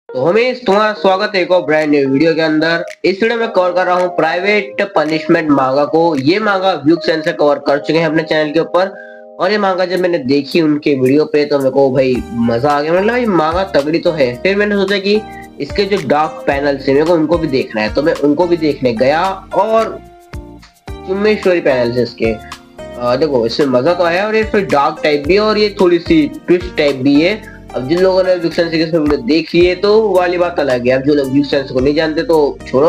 तो हमें तुम्हारा स्वागत है एक और ब्रांड न्यू वीडियो के अंदर। इस वीडियो में कवर कर रहा हूँ प्राइवेट पनिशमेंट मांगा को। ये मांगा व्यूक सेंस से कवर कर चुके हैं अपने चैनल के ऊपर। और ये मांगा जब मैंने देखी उनके वीडियो पे तो मेरे को भाई मजा आ गया। मतलब भाई मांगा तगड़ी तो है। फिर मैंने सोचा कि इसके जो डार्क पैनल है मेरे को उनको भी देखना है, तो मैं उनको भी देखने गया। और चुम्मे स्टोरी पैनल से इसके देखो इसमें मजा तो आया। और ये थोड़ी डार्क टाइप भी है और ये थोड़ी सी ट्विस्ट टाइप भी है। अब जिन लोगों ने विक्सन सीरीज में वीडियो देख ली है तो वाली बात अलग है। अब जो लोग विक्सन को नहीं जानते तो छोड़ो।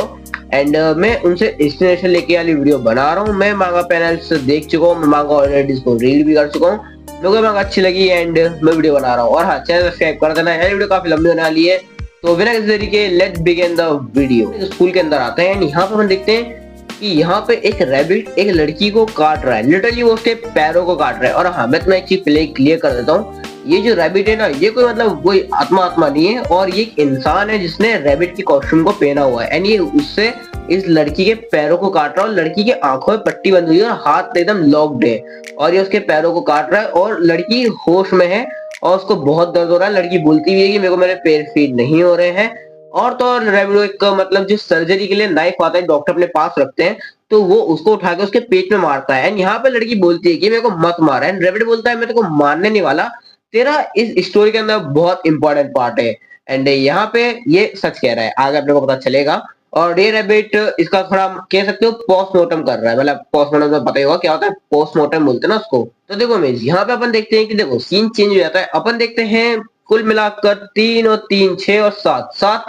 एंड मैं उनसे इंस्पिरेशन लेके वाली वीडियो बना रहा हूँ। मैं मांगा पैनल से देख चुका हूँ, मैं मांगा ऑलरेडी इसको रील भी कर चुका हूँ। मेरे को मांगा अच्छी लगी एंड मैं वीडियो बना रहा हूँ। और हाँ, चैनल सब्सक्राइब कर देना। ये वीडियो काफी लंबी होने वाली है, तो बिना किसी तरीके let's begin the video. School के अंदर आते हैं एंड यहाँ पे हम देखते हैं कि यहाँ पे एक रैबिट एक लड़की को काट रहा है। लिटरली वो उसके पैरों को काट रहा है। और हाँ, मैं तुम्हें एक चीज प्ले क्लियर कर देता हूँ। ये जो रैबिट है ना, ये कोई मतलब कोई आत्मा नहीं है, और ये एक इंसान है जिसने रैबिट की कॉस्ट्यूम को पहना हुआ है। एंड ये उससे इस लड़की के पैरों को काट रहा है। और लड़की के आंखों में पट्टी बंधी हुई है और हाथ एकदम लॉक्ड है, और ये उसके पैरों को काट रहा है। और लड़की होश में है और उसको बहुत दर्द हो रहा है। लड़की बोलती भी है कि मेरे को मेरे पैर फील नहीं हो रहे हैं। और तो और रेबिडो एक मतलब जो सर्जरी के लिए नाइफ आता है डॉक्टर अपने पास रखते हैं, तो वो उसको उठा के उसके पेट में मारता है। एंड यहाँ पे लड़की बोलती है कि मेरे को मत मार। एंड रेबिड बोलता है मैं तेरे को मारने नहीं वाला, तेरा इस स्टोरी के अंदर बहुत इंपॉर्टेंट पार्ट है। एंड यहाँ पे ये सच कह रहा है, आगे अपने को पता चलेगा। और ये रेबिट इसका थोड़ा कह सकते हो पोस्टमार्टम कर रहा है। मतलब पोस्टमार्टम में पता ही होगा क्या होता है, पोस्टमार्टम बोलते हैं ना उसको। तो देखो मीज यहाँ पे अपन देखते हैं कि देखो सीन चेंज हो जाता है। अपन देखते हैं कुल मिलाकर 3 और 3 6 और 7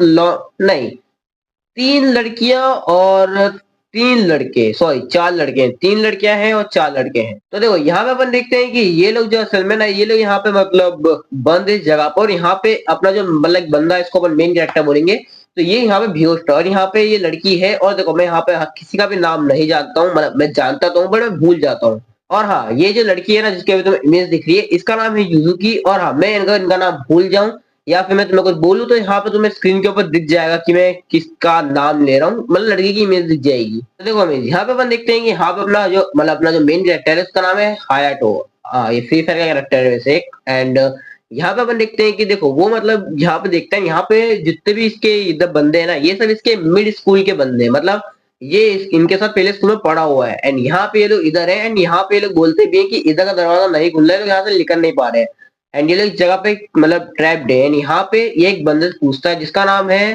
नहीं, 3 लड़कियां और 3 लड़के, सॉरी 4 लड़के हैं। 3 लड़कियां हैं और 4 लड़के हैं। तो देखो यहाँ पे अपन देखते हैं कि ये लोग जो असल में ना, ये लोग यहाँ पे मतलब बंद इस जगह पर। और यहाँ पे अपना जो मतलब बंदा है इसको अपन मेन कैरेक्टर बोलेंगे, तो ये यहाँ पे बेहोश था। और यहाँ पे ये लड़की है। और देखो मैं यहाँ पे किसी का भी नाम नहीं जानता हूँ, मतलब मैं जानता तो हूँ बट मैं भूल जाता हूँ। और हाँ, ये जो लड़की है ना जिसके अभी तुम्हें इमेज दिख रही है, इसका नाम है युजुकी। और हाँ, मैं इनका नाम भूल जाऊं या फिर मैं तुम्हें कुछ बोलूं तो यहाँ पे तुम्हें स्क्रीन के ऊपर दिख जाएगा कि मैं किसका नाम ले रहा हूँ। मतलब लड़की की इमेज दिख जाएगी। तो देखो हमें यहाँ पे अपन देखते हैं कि यहाँ पे अपना जो मेन कैरेक्टर है उसका नाम है हायाटो। हाँ, ये फ्री फायर का कैरेक्टर है वैसे एक। एंड यहाँ पे अपन देखते हैं कि देखो वो मतलब यहाँ पे देखते हैं, यहाँ पे जितने भी इसके इधर बंदे हैं ना, ये सब इसके मिड स्कूल के बंदे हैं। मतलब ये इनके साथ पहले स्कूल में पढ़ा हुआ है। एंड यहाँ पे ये लोग इधर है। एंड यहाँ पे ये लोग बोलते भी हैं कि इधर का दरवाजा नहीं खुल रहा है, तो यहाँ से निकल नहीं पा रहे हैं। एंड ये लोग इस जगह पे मतलब ट्रैप्ड है। एंड यहाँ पे ये एक बंदे से पूछता है जिसका नाम है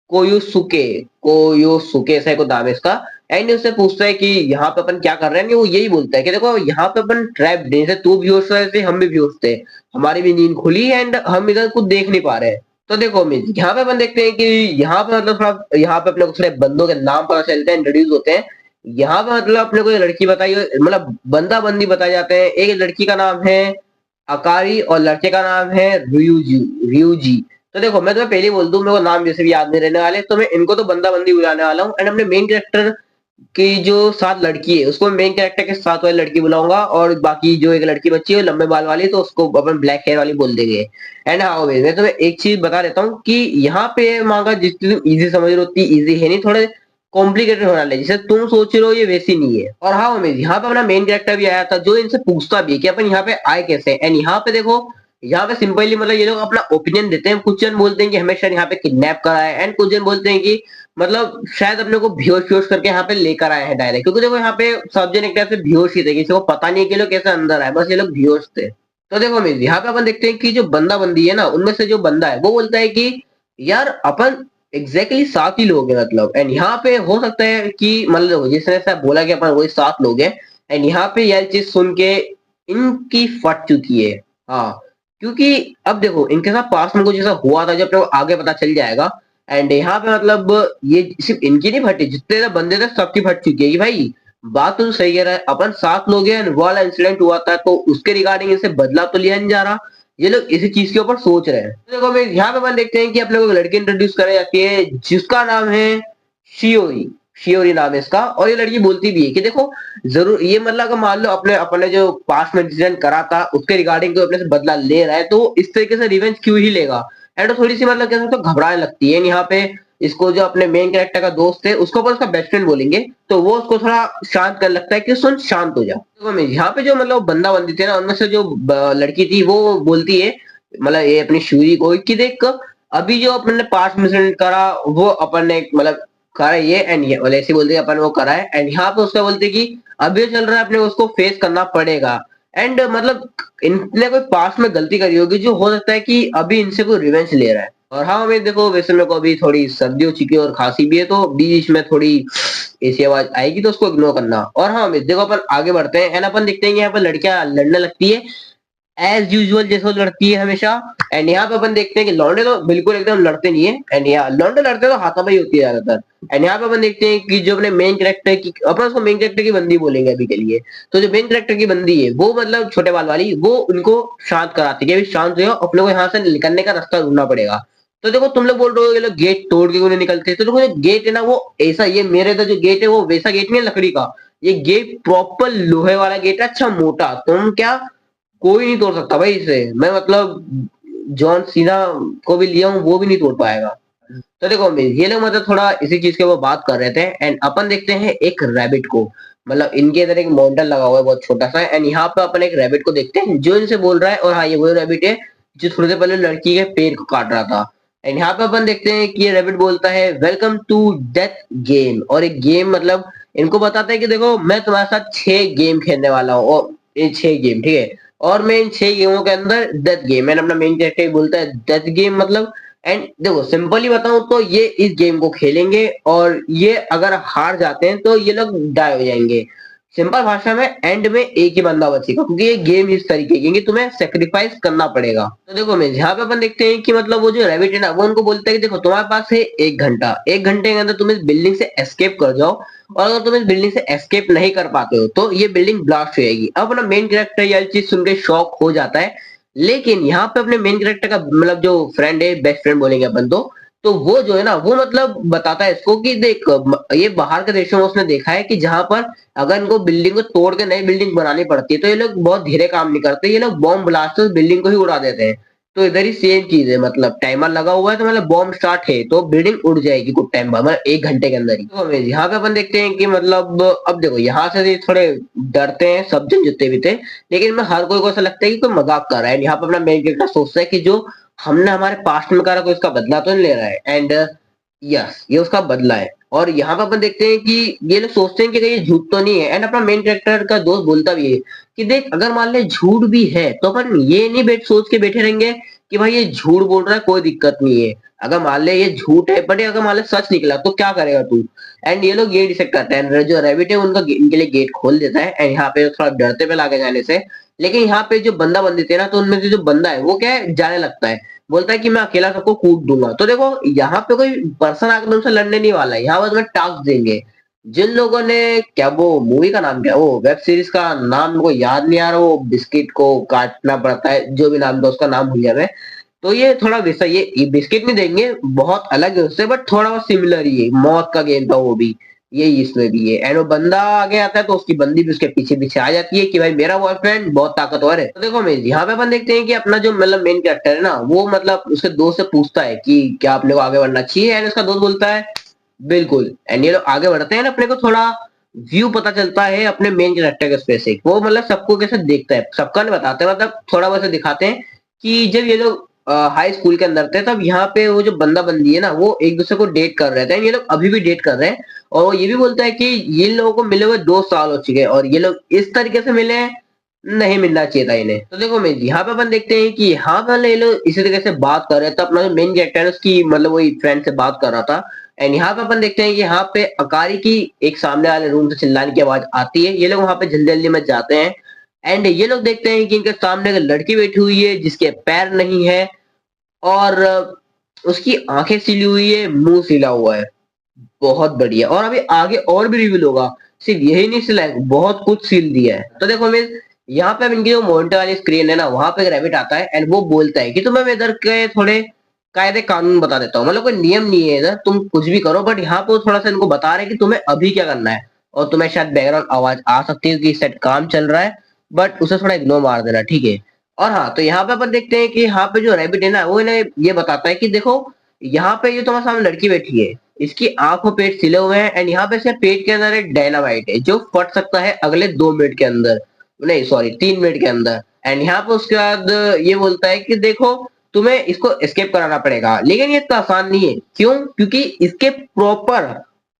कोयुसुके। कोयुसुके ऐसा को नाम है इसका। एंड उससे पूछता है कि यहाँ पे अपन क्या कर रहे हैं। वो यही बोलता है कि देखो यहाँ पे अपन ट्रैप्ड है, जैसे तू भी बेहोश था ऐसे हम भी बेहोश थे, हमारी भी नींद खुली है एंड हम इधर कुछ देख नहीं पा रहे हैं। तो देखो मीन यहाँ पे अपन देखते हैं कि यहाँ पे मतलब थोड़ा यहाँ पे अपने को थोड़े बंदों के नाम पता चलते हैं, इंट्रोड्यूस होते हैं। यहाँ पे मतलब अपने को लड़की बताई, मतलब बंदा बंदी बताए जाते हैं। एक लड़की का नाम है अकारी और लड़के का नाम है रियूजी। तो देखो मैं तुम्हें पहले ही बोल दूं, मेरे को नाम जैसे भी याद नहीं रहने वाले, तो मैं इनको तो बंदा बंदी बुलाने वाला हूँ। एंड अपने मेन कैरेक्टर की जो साथ लड़की है उसको मेन कैरेक्टर के साथ वाली लड़की बुलाऊंगा। और बाकी जो एक लड़की बच्ची है लंबे बाल वाली, तो उसको अपन ब्लैक हेयर वाली बोल देंगे। एंड हाँ मैं तुम्हें एक चीज बता देता हूँ कि यहाँ पे मांगा जितनी तुम इजी समझ रहे हो उतनी इजी है नहीं, थोड़े कॉम्प्लिकेटेड होने वाले जैसे तुम सोच रहे हो ये वैसी नहीं है। और हाँ उमेश, यहाँ पे अपना मेन कैरेक्टर भी आया था जो इनसे पूछता भी है कि अपन यहाँ पे आए कैसे। एंड यहाँ पे देखो, यहाँ पे सिंपली मतलब ये लोग अपना ओपिनियन देते हैं। कुछ जन बोलते हैं कि हमें शायद यहाँ पे किडनैप करा है। एंड कुछ जन बोलते हैं कि मतलब शायद अपने को बेहोश करके यहाँ पे लेकर आए हैं डायरेक्ट। क्योंकि देखो यहाँ पे सब जन एक तरह से बेहोश ही थे, किसी को पता नहीं है कि लोग कैसे अंदर आए, बस ये लोग बेहोश थे। तो देखो अमीर, यहाँ पे अपन देखते हैं कि जो बंदा बंदी है ना, उनमें से जो बंदा है वो बोलता है कि यार अपन एग्जैक्टली 7 ही लोग हैं मतलब। एंड यहाँ पे हो सकता है कि मतलब जिसने ऐसा बोला कि अपन वही 7 लोग हैं। एंड यहाँ पे यह चीज सुन के इनकी फट चुकी है। हाँ, क्योंकि अब देखो इनके साथ पास में कुछ ऐसा हुआ था जो अपने को आगे पता चल जाएगा। एंड यहाँ पे मतलब ये सिर्फ इनकी नहीं फटी, जितने बंदे थे सबकी फट चुकी है कि भाई बात तो सही कह रहा है, अपन 7 लोग हैं, वो वाला इंसिडेंट हुआ था तो उसके रिगार्डिंग इनसे बदला तो लिया नहीं जा रहा। ये लोग इसी चीज के ऊपर सोच रहे हैं। तो देखो मैं यहाँ पे अपन देखते हैं कि अपने को लड़की इंट्रोड्यूस कराई जाती है जिसका नाम है शियोरी। शियोरी नाम है इसका। और ये लड़की बोलती भी है कि देखो जरूर ये मतलब अगर मान लो अपने अपने जो पास्ट में इंसिडेंट करा था उसके रिगार्डिंग तो अपने से बदला ले रहा है, तो इस तरीके से रिवेंज क्यों ही लेगा। एंड थोड़ी सी मतलब कैसे तो घबराने लगती है। यहाँ पे इसको जो अपने मेन कैरेक्टर का दोस्त है उसको पर उसका बेस्ट फ्रेंड बोलेंगे, तो वो उसको थोड़ा शांत कर लगता है कि सुन शांत हो जा। तो यहाँ पे जो मतलब बंदा बंदी थे ना, उनमें से जो लड़की थी वो बोलती है मतलब ये अपनी शिवरी को कि देख अभी जो अपन ने पास्ट में इंसिडेंट करा वो अपन ने मतलब करा ये एंड ये वाले ऐसे बोलते हैं अपन वो करा है एंड यहाँ पे उसका बोलते हैं कि अभी जो चल रहा है अपने उसको फेस करना पड़ेगा एंड मतलब इनने कोई पास्ट में गलती करी होगी जो हो सकता है कि अभी इनसे कोई रिवेंज ले रहा है। और हाँ हमें देखो वैसे मेरे को अभी थोड़ी सर्दी हो चुकी है और खांसी भी है तो बीच में थोड़ी ऐसी आवाज आएगी तो उसको इग्नोर करना। और हाँ हमें देखो अपन आगे बढ़ते हैं एंड अपन देखते हैं कि यहाँ पर लड़कियां लड़ने लगती है एज यूजुअल जैसे वो लड़ती है हमेशा। एंड यहाँ पे अपन देखते हैं कि लौंडे तो बिल्कुल एकदम लड़ते नहीं है एंड यहाँ लौंडे लड़ते तो हाथापाई होती है ज्यादातर। एंड यहाँ पे अपन देखते हैं कि जो अपने मेन कैरेक्टर की अपन उसको मेन कैरेक्टर की बंदी बोलेंगे अभी के लिए। तो जो मेन कैरेक्टर की बंदी है वो मतलब छोटे बाल वाली वो उनको शांत कराती है कि अभी शांत हो जाओ अपने को यहाँ से निकलने का रास्ता ढूंढना पड़ेगा। तो देखो तुम लोग बोल रहे हो ये लोग गेट तोड़ के क्यों नहीं निकलते तो देखो जो गेट है ना वो ऐसा ये मेरे इधर जो गेट है वो वैसा गेट नहीं है लकड़ी का। ये गेट प्रॉपर लोहे वाला गेट है अच्छा मोटा। तुम क्या कोई नहीं तोड़ सकता भाई इसे मैं मतलब जॉन सीना को भी लिया हूँ वो भी नहीं तोड़ पाएगा। तो देखो अमीर ये लोग मतलब थोड़ा इसी चीज के वो बात कर रहे थे एंड अपन देखते हैं एक रैबिट को। मतलब इनके इधर एक मॉनिटर लगा हुआ है बहुत छोटा सा एंड यहाँ पे अपन एक रैबिट को देखते हैं जो इनसे बोल रहा है। और हाँ ये वही रैबिट है जो थोड़ी देर पहले लड़की के पैर को काट रहा था। एंड यहाँ पे अपन देखते हैं कि ये रैबिट बोलता है वेलकम टू डेथ गेम। और एक गेम मतलब इनको बताता है कि देखो मैं तुम्हारे साथ 6 गेम खेलने वाला हूँ और ये 6 गेम ठीक है। और मैं इन 6 गेमों के अंदर डेथ गेम एंड अपना मेन कैरेक्टर बोलता है डेथ गेम मतलब। एंड देखो सिंपली बताऊं तो ये इस गेम को खेलेंगे और ये अगर हार जाते हैं तो ये लोग डाई हो जाएंगे। सिंपल भाषा में एंड में एक ही बंदा बचेगा क्योंकि ये गेम इस तरीके की कि तुम्हें सेक्रीफाइस करना पड़ेगा। तो देखो मैं यहाँ पे अपन देखते हैं कि मतलब वो जो रैबिट है ना वो उनको बोलता है कि देखो तुम्हारे पास है 1 घंटा 1 घंटे के अंदर तुम इस बिल्डिंग से एस्केप कर जाओ। और अगर तुम इस बिल्डिंग से एस्केप नहीं कर पाते हो तो ये बिल्डिंग ब्लास्ट हो जाएगी। अब अपना मेन कैरेक्टर ये चीज सुन के शॉक हो जाता है। लेकिन यहाँ पे अपने मेन कैरेक्टर का मतलब जो फ्रेंड है बेस्ट फ्रेंड बोलेंगे अपन तो वो जो है ना वो मतलब बताता है इसको कि देख ये बाहर के देशों में उसने देखा है कि जहां पर अगर इनको बिल्डिंग को तोड़ के नई बिल्डिंग बनानी पड़ती है तो ये लोग बहुत धीरे काम नहीं करते ये लोग बॉम्ब ब्लास्ट से बिल्डिंग को ही उड़ा देते हैं। तो इधर ही सेम चीज है मतलब टाइमर लगा हुआ है तो मतलब बॉम्ब स्टार्ट है तो बिल्डिंग उड़ जाएगी कुछ टाइम बाद मतलब 1 घंटे के अंदर ही। तो यहाँ पे अपन देखते हैं कि मतलब अब देखो यहाँ से थोड़े डरते हैं सब जन जितने भी थे। लेकिन मैं हर कोई को ऐसा लगता है कि कोई मजाक कर रहा है। यहाँ पे अपना मेन कैरेक्टर सोचता है कि जो हमने हमारे पास्ट में करा कोई इसका बदला तो नहीं ले रहा है एंड यस ये उसका बदला है। और यहाँ पर अपन देखते हैं कि ये लोग सोचते हैं कि कहीं ये झूठ तो नहीं है एंड अपना मेन कैरेक्टर का दोस्त बोलता भी है कि देख अगर मान ले झूठ भी है तो अपन ये नहीं बैठ सोच के बैठे रहेंगे कि भाई ये झूठ बोल रहा है कोई दिक्कत नहीं है। अगर मान ले ये झूठ है बट अगर मान ले सच निकला तो क्या करेगा तू। एंड ये लोग ये डिसाइड करते हैं जो रैबिट है उनका इनके लिए गेट खोल देता है एंड यहाँ पे थोड़ा डरते पे आगे जाने से। लेकिन यहाँ पे जो बंदा बंदी थे ना तो उनमें से जो बंदा है वो क्या है जाने लगता है बोलता है कि मैं अकेला सबको कूद दूंगा। तो देखो यहाँ पे कोई पर्सन आकर तुमसे लड़ने नहीं वाला है यहाँ पर तुम्हें टास्क देंगे। जिन लोगों ने क्या वो मूवी का नाम क्या वो वेब सीरीज का नाम मेरे को याद नहीं आ रहा वो बिस्किट को काटना पड़ता है जो भी नाम था उसका नाम भूल गया मैं। तो ये थोड़ा वैसा ये बिस्किट नहीं देंगे बहुत अलग है उससे बट थोड़ा बहुत सिमिलर ही है मौत का गेम था वो भी ये इसमें भी है। एंड वो बंदा आगे आता है तो उसकी बंदी भी उसके पीछे पीछे आ जाती है कि भाई मेरा बॉयफ्रेंड बहुत ताकतवर है। तो देखो मैं यहाँ पे अपन देखते हैं कि अपना जो मतलब मेन कैरेक्टर है ना वो मतलब उसके दोस्त से पूछता है कि क्या अपने को आगे बढ़ना चाहिए एंड उसका दोस्त बोलता है बिल्कुल। एंड ये लोग आगे बढ़ते हैं ना अपने को थोड़ा व्यू पता चलता है अपने मेन कैरेक्टर के स्पेसिफिक वो मतलब सबको कैसे देखता है सबका नहीं बताते मतलब थोड़ा वैसे दिखाते हैं कि जब ये लोग हाई स्कूल के अंदर थे तब यहाँ पे वो जो बंदा बंदी है ना वो एक दूसरे को डेट कर रहे थे ये लोग अभी भी डेट कर रहे हैं। और वो ये भी बोलता है कि ये लोगों को मिले हुए 2 साल हो चुके हैं और ये लोग इस तरीके से मिले हैं नहीं मिलना चाहिए था इन्हें। तो देखो मैं यहाँ पे अपन देखते हैं कि यहाँ पे ये लोग इसी तरीके से बात कर रहे थे अपना जो मेन कैरेक्टर है उसकी मतलब वही फ्रेंड से बात कर रहा था। एंड यहाँ पे अपन देखते हैं कि यहाँ पे अकारी की एक सामने वाले रूम से चिल्लाने की आवाज आती है। ये लोग वहां पे जल्दी जल्दी में जाते हैं एंड ये लोग देखते हैं कि इनके सामने एक लड़की बैठी हुई है जिसके पैर नहीं है और उसकी आंखें सीली हुई है मुंह सीला हुआ है। बहुत बढ़िया और अभी आगे और भी रिवील होगा सिर्फ यही नहीं सिला है बहुत कुछ सील दिया है। तो देखो मैं यहाँ पे अब इनकी जो मॉनिटर वाली स्क्रीन है ना वहां पे एक रैबिट आता है एंड वो बोलता है कि तुम्हें मैं इधर के थोड़े कायदे कानून बता देता हूँ मतलब कोई नियम नहीं है इधर तुम कुछ भी करो बट यहाँ पे वो थोड़ा सा इनको बता रहे हैं कि तुम्हें अभी क्या करना है। और तुम्हें शायद बैकग्राउंड आवाज आ सकती है कि सेट काम चल रहा है बट उसे थोड़ा इग्नोर मार देना ठीक है। और हाँ तो यहाँ पे अपन देखते हैं कि यहाँ पे जो रैबिट है ना वो इन्हें ये बताता है कि देखो यहाँ पे ये तुम्हारे सामने लड़की बैठी है इसकी आंख और पेट सिले हुए हैं एंड यहाँ पे इसके पेट के अंदर एक डायनामाइट है जो फट सकता है अगले 2 मिनट के अंदर नहीं सॉरी 3 मिनट के अंदर। एंड यहाँ पे उसके बाद ये बोलता है कि देखो तुम्हें इसको एस्केप कराना पड़ेगा। लेकिन ये इतना आसान नहीं है। क्यों? क्योंकि इसके प्रॉपर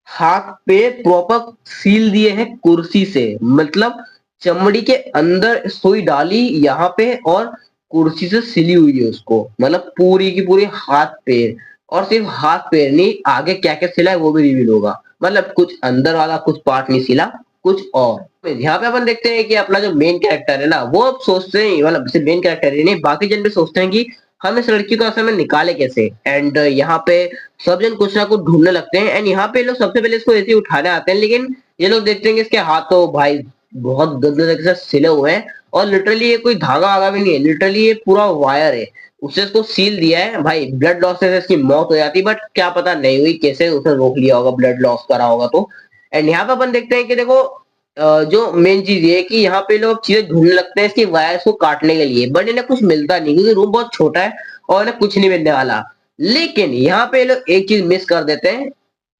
हाथ पे प्रॉपर सील दिए हैं कुर्सी से, मतलब चमड़ी के अंदर सुई डाली यहाँ पे और कुर्सी से सिली हुई है उसको, मतलब पूरी की पूरी हाथ पैर। और सिर्फ हाथ पैर नहीं, आगे क्या क्या सिला है वो भी रिवील होगा। मतलब कुछ अंदर वाला कुछ पार्ट नहीं सिला, कुछ और। यहाँ पे अपन देखते हैं कि अपना जो मेन कैरेक्टर है ना, वो अब सोचते हैं, मतलब सिर्फ मेन कैरेक्टर ही नहीं, बाकी जन भी सोचते हैं कि हम इस लड़की को असल में निकाले कैसे। एंड यहाँ पे सब जन कुछ ना कुछ ढूंढने लगते हैं। एंड यहाँ पे लोग सबसे पहले इसको ऐसे ही उठाने आते हैं, लेकिन ये लोग देखते हैं कि इसके हाथ तो भाई बहुत गंदे तरीके से सिले हुए हैं, और लिटरली ये कोई धागा वागा भी नहीं है, लिटरली ये पूरा वायर है। उससे इसको सील दिया है भाई, ब्लड लॉस से इसकी मौत हो जाती, बट क्या पता नहीं हुई, कैसे उसने रोक लिया होगा, ब्लड लॉस करा होगा तो। एंड यहाँ पे अपन देखते हैं कि देखो जो मेन चीज ये है कि यहाँ पे लोग चीजें ढूंढने लगते हैं इसकी वायर्स को काटने के लिए, बट इन्हें कुछ मिलता नहीं क्योंकि रूम बहुत छोटा है और इन्हें कुछ नहीं मिलने वाला। लेकिन यहाँ पे लोग एक चीज मिस कर देते हैं,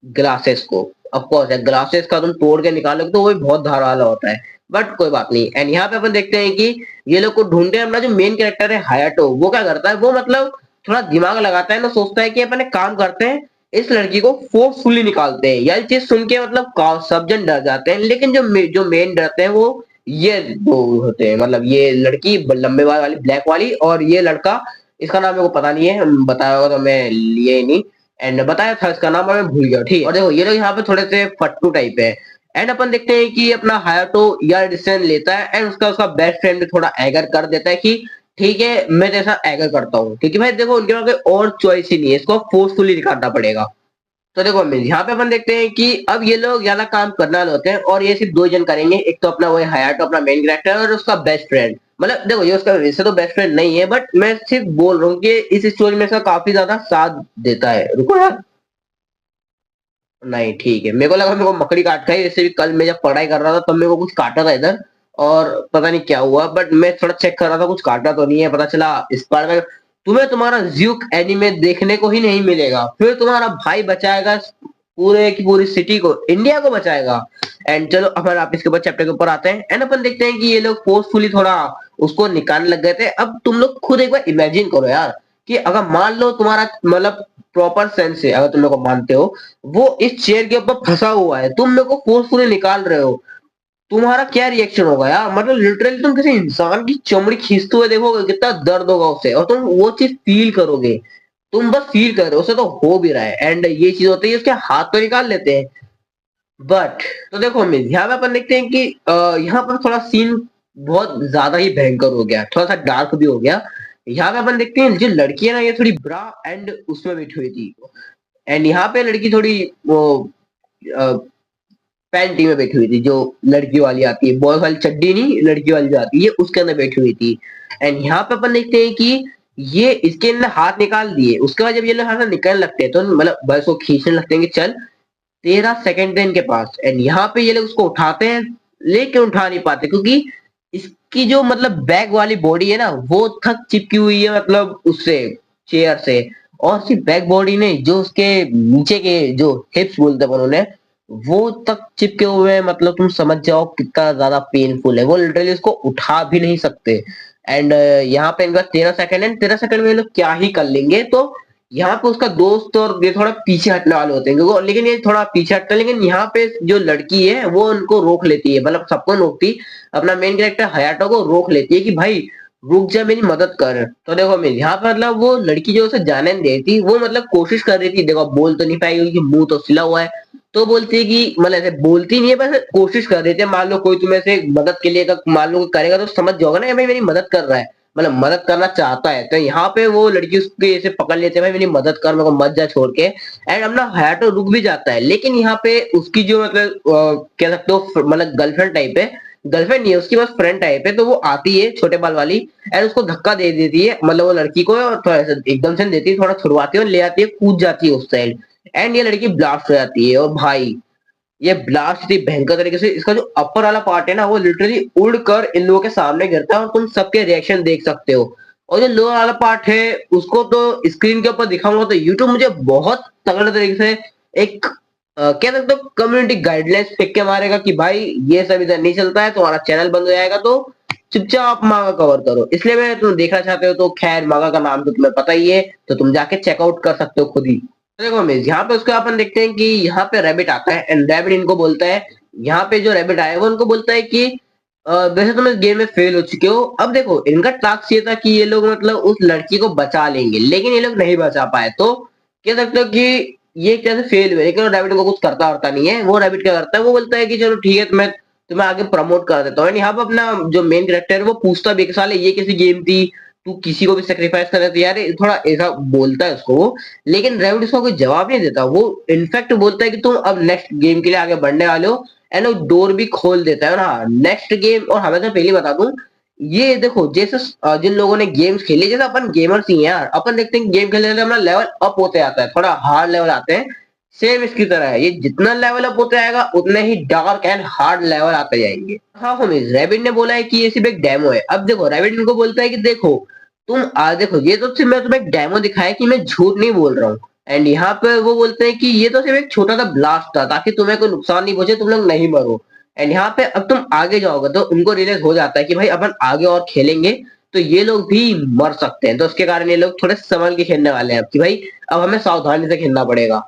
ग्लासेस को। ऑफ कोर्स है, ग्लासेस का तुम तोड़ के निकालोगे तो वो भी बहुत धार वाला होता है, बट कोई बात नहीं। एंड यहाँ पे अपन देखते हैं कि ये लोग को ढूंढते हैं। अपना जो मेन कैरेक्टर है हायाटो, वो क्या करता है, वो मतलब थोड़ा दिमाग लगाता है ना, सोचता है कि अपन एक काम करते हैं, इस लड़की को फोर्सफुली निकालते हैं। यह चीज सुन के मतलब सब जन डर जाते हैं, लेकिन जो मेन डरते हैं वो ये दो होते हैं, मतलब ये लड़की लंबे बाल वाली ब्लैक वाली, और ये लड़का, इसका नाम मेरे को पता नहीं है, बताया होगा तो मैं लिए ही नहीं। एंड बताया था इसका नाम, मैं भूल गया। ठीक, और देखो ये लोग यहाँ पे थोड़े से फट्टू टाइप है। एंड अपन देखते हैं कि अपना हायाटो यह डिसीजन लेता है, एंड उसका बेस्ट फ्रेंड भी थोड़ा एगर कर देता है कि ठीक है मैं तेरे साथ एगर करता हूँ, क्योंकि भाई देखो उनके पास कोई और चॉइस ही नहीं है, इसको फोर्सफुली निकालना पड़ेगा। तो देखो यहाँ पे अपन देखते हैं कि अब ये लोग ज्यादा काम करने वाले होते हैं, और ये सिर्फ दो जन करेंगे, एक तो अपना वही हायाटो अपना मेन कैरेक्टर, और उसका बेस्ट फ्रेंड। मतलब देखो ये उसका वैसे तो बेस्ट फ्रेंड नहीं है, बट मैं सिर्फ बोल रहा हूँ कि इस स्टोरी में इसका काफी ज्यादा साथ देता है। रुको यार, नहीं ठीक है, मेरे को लगा मेरे को मकड़ी काट खाई। जैसे भी कल मैं जब पढ़ाई कर रहा था तब मेरे को कुछ काटा था इधर, और पता नहीं क्या हुआ, बट मैं थोड़ा चेक कर रहा था, कुछ काटा तो नहीं है। पता चला इस बार में तुम्हें तुम्हारा ज्यूक एनीमे देखने को ही नहीं मिलेगा, फिर तुम्हारा भाई बचाएगा पूरे की पूरी सिटी को, इंडिया को बचाएगा। एंड चलो अपन आप इसके ऊपर चैप्टर के ऊपर आते हैं। एंड अपन देखते हैं कि ये लोग फोर्सफुली थोड़ा उसको निकालने लग गए थे। अब तुम लोग खुद एक बार इमेजिन करो यार, कि अगर मान लो तुम्हारा मतलब प्रॉपर सेंस है, अगर तुम लोग को मानते हो, वो इस चेयर के ऊपर फंसा हुआ है, तुम मेरे को फोर्सफुली निकाल रहे हो, तुम्हारा क्या रिएक्शन होगा यार? मतलब लिटरली तुम किसी इंसान की चमड़ी खींचते हुए देखोगे, कितना दर्द होगा उससे, और तुम वो चीज फील करोगे। तुम बस फील कर रहे हो, उसे तो हो भी रहा है। एंड ये चीज होती है, उसके हाथ तो निकाल लेते हैं, बट तो देखो मिल यहाँ पे अपन देखते हैं कि यहाँ पर थोड़ा सीन बहुत ज्यादा ही भयंकर हो गया, थोड़ा सा डार्क भी हो गया। यहाँ पे अपन देखते हैं जो लड़की है ना, ये थोड़ी ब्रा एंड उसमें बैठी हुई थी। एंड यहाँ पे लड़की थोड़ी वो पैंटी में बैठी हुई थी, जो लड़की वाली आती है, बॉयज वाली चड्डी नहीं, लड़की वाली जो आती है उसके अंदर बैठी हुई थी। एंड यहाँ पे अपन देखते हैं कि ये इसके अंदर हाथ निकाल दिए। उसके बाद जब ये लोग हाथ निकलने लगते हैं तो मतलब बस वो खींचने लगते हैं कि चल 13 सेकंड है इनके पास। एंड यहाँ पे ये लोग उसको उठाते हैं, लेकिन उठा नहीं पाते, क्योंकि इसकी जो मतलब बैग वाली बॉडी है ना, वो थक चिपकी हुई है, मतलब उससे, चेयर से। और सिर्फ बैक बॉडी नहीं, जो उसके नीचे के जो हिप्स बोलते हैं उन्होंने, वो तक चिपके हुए हैं। मतलब तुम समझ जाओ कितना ज्यादा पेनफुल है, वो लिटरली उसको उठा भी नहीं सकते। एंड यहाँ पे इनका 13 सेकंड है, 13 सेकंड में ये लोग क्या ही कर लेंगे। तो यहाँ पे उसका दोस्त और ये थोड़ा पीछे हटने वाले होते हैं, क्योंकि लेकिन ये थोड़ा पीछे हटता है, लेकिन यहाँ पे जो लड़की है वो उनको रोक लेती है, मतलब सबको रोकती, अपना मेन कैरेक्टर हयाटो को रोक लेती है कि भाई रुक जा, मेरी मदद कर। तो देखो मैं यहाँ पे मतलब वो लड़की जो उसे जाने नहीं देती, वो मतलब कोशिश कर रही थी, देखो बोल तो नहीं पाएगी क्योंकि मुंह तो सिला हुआ है, तो बोलती है कि मतलब ऐसे बोलती नहीं है, बस कोशिश कर रही थी। मान लो कोई तुम्हें से मदद के लिए मान लो करेगा तो समझ जाओगे ना भाई मेरी मदद कर रहा है, मतलब मदद करना चाहता है। तो यहाँ पे वो लड़की उसके ऐसे पकड़ लेते हैं, भाई मेरी मदद कर, मेरे को मत जा छोड़ के। एंड अपना हायाटो रुक भी जाता है, लेकिन यहाँ पे उसकी जो मतलब कह सकते हो मतलब गर्लफ्रेंड टाइप है, गर्लफ्रेंड नहीं है उसकी, बस फ्रेंड टाइप है, तो वो आती है छोटे बाल वाली, एंड उसको धक्का दे देती है, मतलब वो लड़की को, और थोड़ा सा एकदम से देती है, थोड़ा छुड़वाती है और ले आती है, कूद जाती है उस साइड। एंड ये लड़की ब्लास्ट हो जाती है, और भाई ये ब्लास्ट इतनी भयंकर तरीके से, इसका जो अपर वाला पार्ट है ना, वो लिटरली उड़कर इन लोगों के सामने गिरता है, और तुम सबके रिएक्शन देख सकते हो। और जो लोअर वाला पार्ट है उसको तो स्क्रीन के ऊपर दिखाऊंगा तो यूट्यूब मुझे बहुत तगड़े तरीके से एक कह सकते हो कम्युनिटी गाइडलाइंस फेंक के मारेगा कि भाई ये सब इधर नहीं चलता है, तुम्हारा चैनल बंद हो जाएगा। तो चुपचाप मांगा कवर करो। इसलिए मैं तुम देखना चाहते हो तो खैर मांगा का नाम तो तुम्हें पता ही है, तो तुम जाके चेकआउट कर सकते हो खुद ही। तो देखो मिस, यहाँ पे उसको अपन देखते हैं कि यहाँ पे रैबिट आता है एंड रैबिट इनको बोलता है, यहाँ पे जो रैबिट आया है वो उनको बोलता है कि वैसे तुम इस गेम में फेल हो चुके हो। अब देखो इनका टास्क ये था कि ये लोग मतलब उस लड़की को बचा लेंगे, लेकिन ये लोग नहीं बचा पाए। तो कह सकते हो कि ये कैसे फेल हुए, लेकिन रैबिट को कुछ करता वरता नहीं है। वो रैबिट क्या करता है, वो बोलता है कि चलो ठीक है तुम्हें आगे प्रमोट कर देता हूँ। यहाँ पे अपना जो मेन कैरेक्टर है वो पूछता भी है कि साले ये कैसी गेम थी, तू किसी को भी सेक्रीफाइस कर देता यार, ये थोड़ा ऐसा बोलता है उसको वो। लेकिन रैबिट उसको कोई जवाब नहीं देता। वो इनफैक्ट बोलता है कि तुम अब नेक्स्ट गेम के लिए आगे बढ़ने वाले हो, एंड वो डोर भी खोल देता है। और हाँ, नेक्स्ट गेम, और हमें तो पहले बता दूं, ये देखो जैसे जिन लोगों ने गेम्स खेली, जैसे अपन गेमर्स ही हैं यार, अपन देखते हैं गेम खेलने से हमारा लेवल अप होते आता है, थोड़ा हार्ड लेवल आते हैं। सेम इसकी तरह है, ये जितना लेवल अप होता जाएगा उतने ही डार्क एंड हार्ड लेवल आते जाएंगे। हाँ होमीज, रैबिट ने बोला है कि ये सिर्फ एक डेमो है। अब देखो रैबिट इनको बोलता है कि देखो तुम देखो ये तो सिर्फ मैं तुम्हें एक डेमो दिखाया कि मैं झूठ नहीं बोल रहा हूँ। एंड यहाँ पे वो बोलते हैं कि ये तो सिर्फ एक छोटा सा ब्लास्ट था ताकि तुम्हें कोई नुकसान नहीं पहुंचे, तुम लोग नहीं मरो। एंड यहाँ पे अब तुम आगे जाओगे तो उनको रियलाइज हो जाता है कि भाई अपन आगे और खेलेंगे तो ये लोग भी मर सकते हैं। तो उसके कारण ये लोग थोड़े संभल के खेलने वाले हैं अब कि भाई अब हमें सावधानी से खेलना पड़ेगा।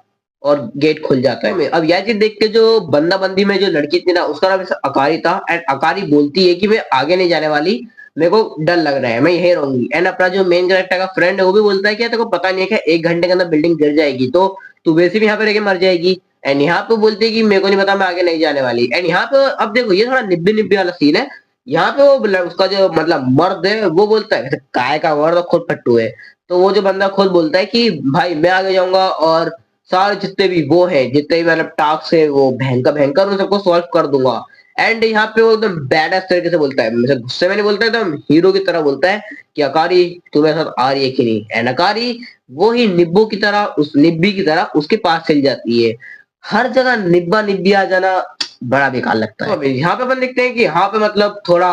और गेट खुल जाता है। अब यह चीज देख के जो बंदा बंदी में जो लड़की थी ना, उसका नाम अकारी था। एंड अकारी बोलती है कि मैं आगे नहीं जाने वाली, मेरे को डर लग रहा है, मैं यही रहूंगी। एंड अपना जो मेन कैरेक्टर का फ्रेंड है वो भी बोलता है कि तेरे को पता नहीं है कि 1 घंटे के अंदर बिल्डिंग गिर जाएगी, तो तू वैसे भी यहाँ पे रह मर जाएगी। एंड यहाँ पे बोलते है कि मेरे को नहीं पता, मैं आगे नहीं जाने वाली। एंड यहाँ पे अब देखो ये थोड़ा निब्बी निब्बी वाला सीन है। यहाँ पे वो उसका जो मतलब मर्द है वो बोलता है काय का मर्द खुद फट्टू है। तो वो जो बंदा खुद बोलता है कि भाई मैं आगे जाऊंगा और सारे जितने भी वो है, जितने भी मतलब टास्क है वो भयंकर भयंकर उन सबको सॉल्व कर दूंगा। एंड यहाँ पे वो एकदम बैड तरीके से बोलता है, मतलब गुस्से में नहीं बोलता, एकदम हीरो की तरह बोलता है कि अकारी तुम्हें साथ आ रही है कि नहीं। एंड अकारी वो ही निब्बू की तरह, उस निब्बी की तरह उसके पास चल जाती है। हर जगह निब्बा निब्बी आ जाना बड़ा बेकार लगता है। तो यहाँ पे अपन देखते हैं कि यहाँ पे मतलब थोड़ा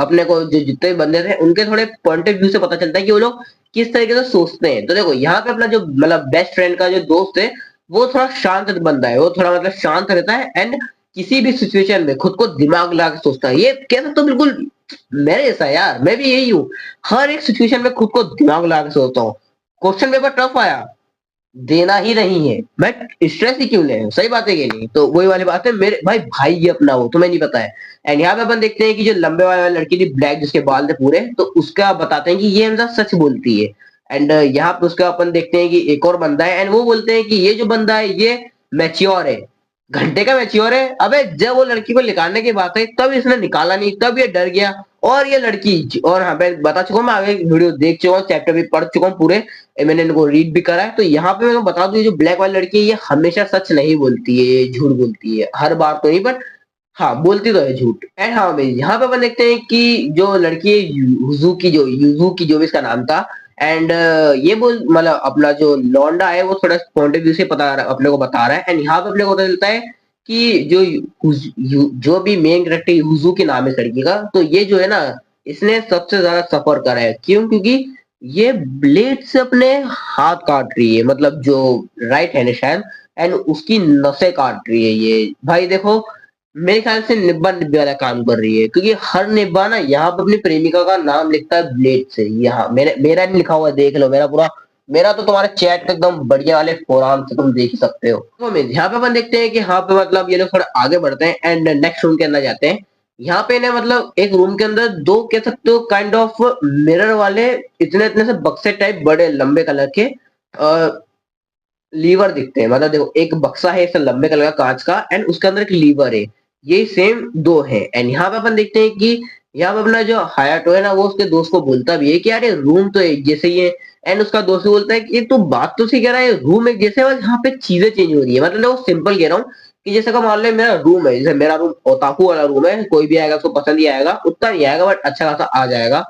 अपने को जो जितने भी बंदे थे उनके थोड़े पॉइंट ऑफ व्यू से पता चलता है कि वो लोग किस तरीके से सोचते हैं। तो देखो यहाँ पे अपना जो मतलब बेस्ट फ्रेंड का जो दोस्त है वो थोड़ा शांत बंदा है, वो थोड़ा मतलब शांत रहता है। एंड किसी भी सिचुएशन में खुद को दिमाग लगा के सोचता है। ये कह सकते हो बिल्कुल मेरे जैसा यार, मैं भी यही हूँ। हर एक सिचुएशन में खुद को दिमाग लगा के सोचता हूँ। क्वेश्चन पेपर टफ आया, देना ही नहीं है, मैं स्ट्रेस ही क्यों ले, सही बात है कि नहीं। तो वही वाली बात है, मेरे भाई भाई ये अपना वो तुम्हें नहीं पता है। एंड यहाँ पे अपन देखते हैं कि जो लंबे वाले लड़की थी ब्लैक जिसके बाल थे पूरे, तो उसका बताते हैं कि ये हमेशा सच बोलती है। एंड यहाँ पे उसका अपन देखते हैं कि एक और बंदा है एंड वो बोलते हैं कि ये जो बंदा है ये मैच्योर है, घंटे का मैच्योर है। अबे जब वो लड़की को निकालने की बात है तब इसने निकाला नहीं, तब ये डर गया। और ये लड़की, और हाँ मैं बता चुका हूँ, मैं आगे वीडियो देख चुका हूँ, चैप्टर भी पढ़ चुका हूँ पूरे, मैंने इनको रीड भी करा है। तो यहाँ पे मैं बता दूं, ये जो ब्लैक वाली लड़की है ये हमेशा सच नहीं बोलती है, ये झूठ बोलती है, हर बार तो नहीं बट हाँ बोलती तो है झूठ। एंड हाँ भाई यहाँ पे अपन देखते हैं कि जो लड़की है युजू की जो भी इसका नाम था। एंड ये बोल मतलब अपना जो लौंडा है वो थोड़ा पॉइंट ऑफ व्यू से पता अपने को बता रहा है। एंड यहाँ पे अपने को पता चलता है कि जो भी मेन कैरेक्टर युजू के नाम है इस लड़की का, तो ये जो है ना इसने सबसे ज्यादा सफर करा है। क्यों? क्योंकि ये ब्लेड से अपने हाथ काट रही है, मतलब जो राइट हैंड है शायद, एंड उसकी नसें काट रही है ये। भाई देखो मेरे ख्याल से निब्बा निब्बे वाला काम कर रही है, क्योंकि हर निब्बा ना यहाँ पे अपनी प्रेमिका का नाम लिखता है ब्लेड से। यहाँ मेरा नहीं लिखा हुआ है, देख लो मेरा पूरा, मेरा तो तुम्हारे चैट पे एकदम बढ़िया वाले फोरम से तुम देख ही सकते हो। तो यहाँ पे अपन देखते हैं कि यहाँ पे मतलब ये लोग थोड़ा आगे बढ़ते हैं एंड नेक्स्ट रूम के अंदर जाते हैं। यहाँ पे ना मतलब एक रूम के अंदर दो कह सकते हो काइंड ऑफ मिरर वाले इतने इतने से बक्से टाइप बड़े लंबे कलर के लीवर दिखते हैं। मतलब देखो एक बक्सा है ऐसा लंबे कलर का कांच का एंड उसके अंदर एक लीवर है, ये सेम दो है। एंड यहाँ पे अपन देखते हैं कि यहाँ पे अपना जो हायाटो है ना वो उसके दोस्त को बोलता भी है कि यार ये रूम तो एक जैसे ही है। एंड उसका दोस्त भी बोलता है कि तू बात तो सही कह रहा है, रूम एक जैसे है, बस यहाँ पे चीजें चेंज हो रही है। मतलब वो सिंपल कह रहा हूँ कि जैसे का मान लो मेरा रूम है, जैसे मेरा रूम ओताकू वाला रूम है, कोई भी आएगा उसको पसंद ही आएगा, उतना नहीं आएगा बट अच्छा खासा आ जाएगा।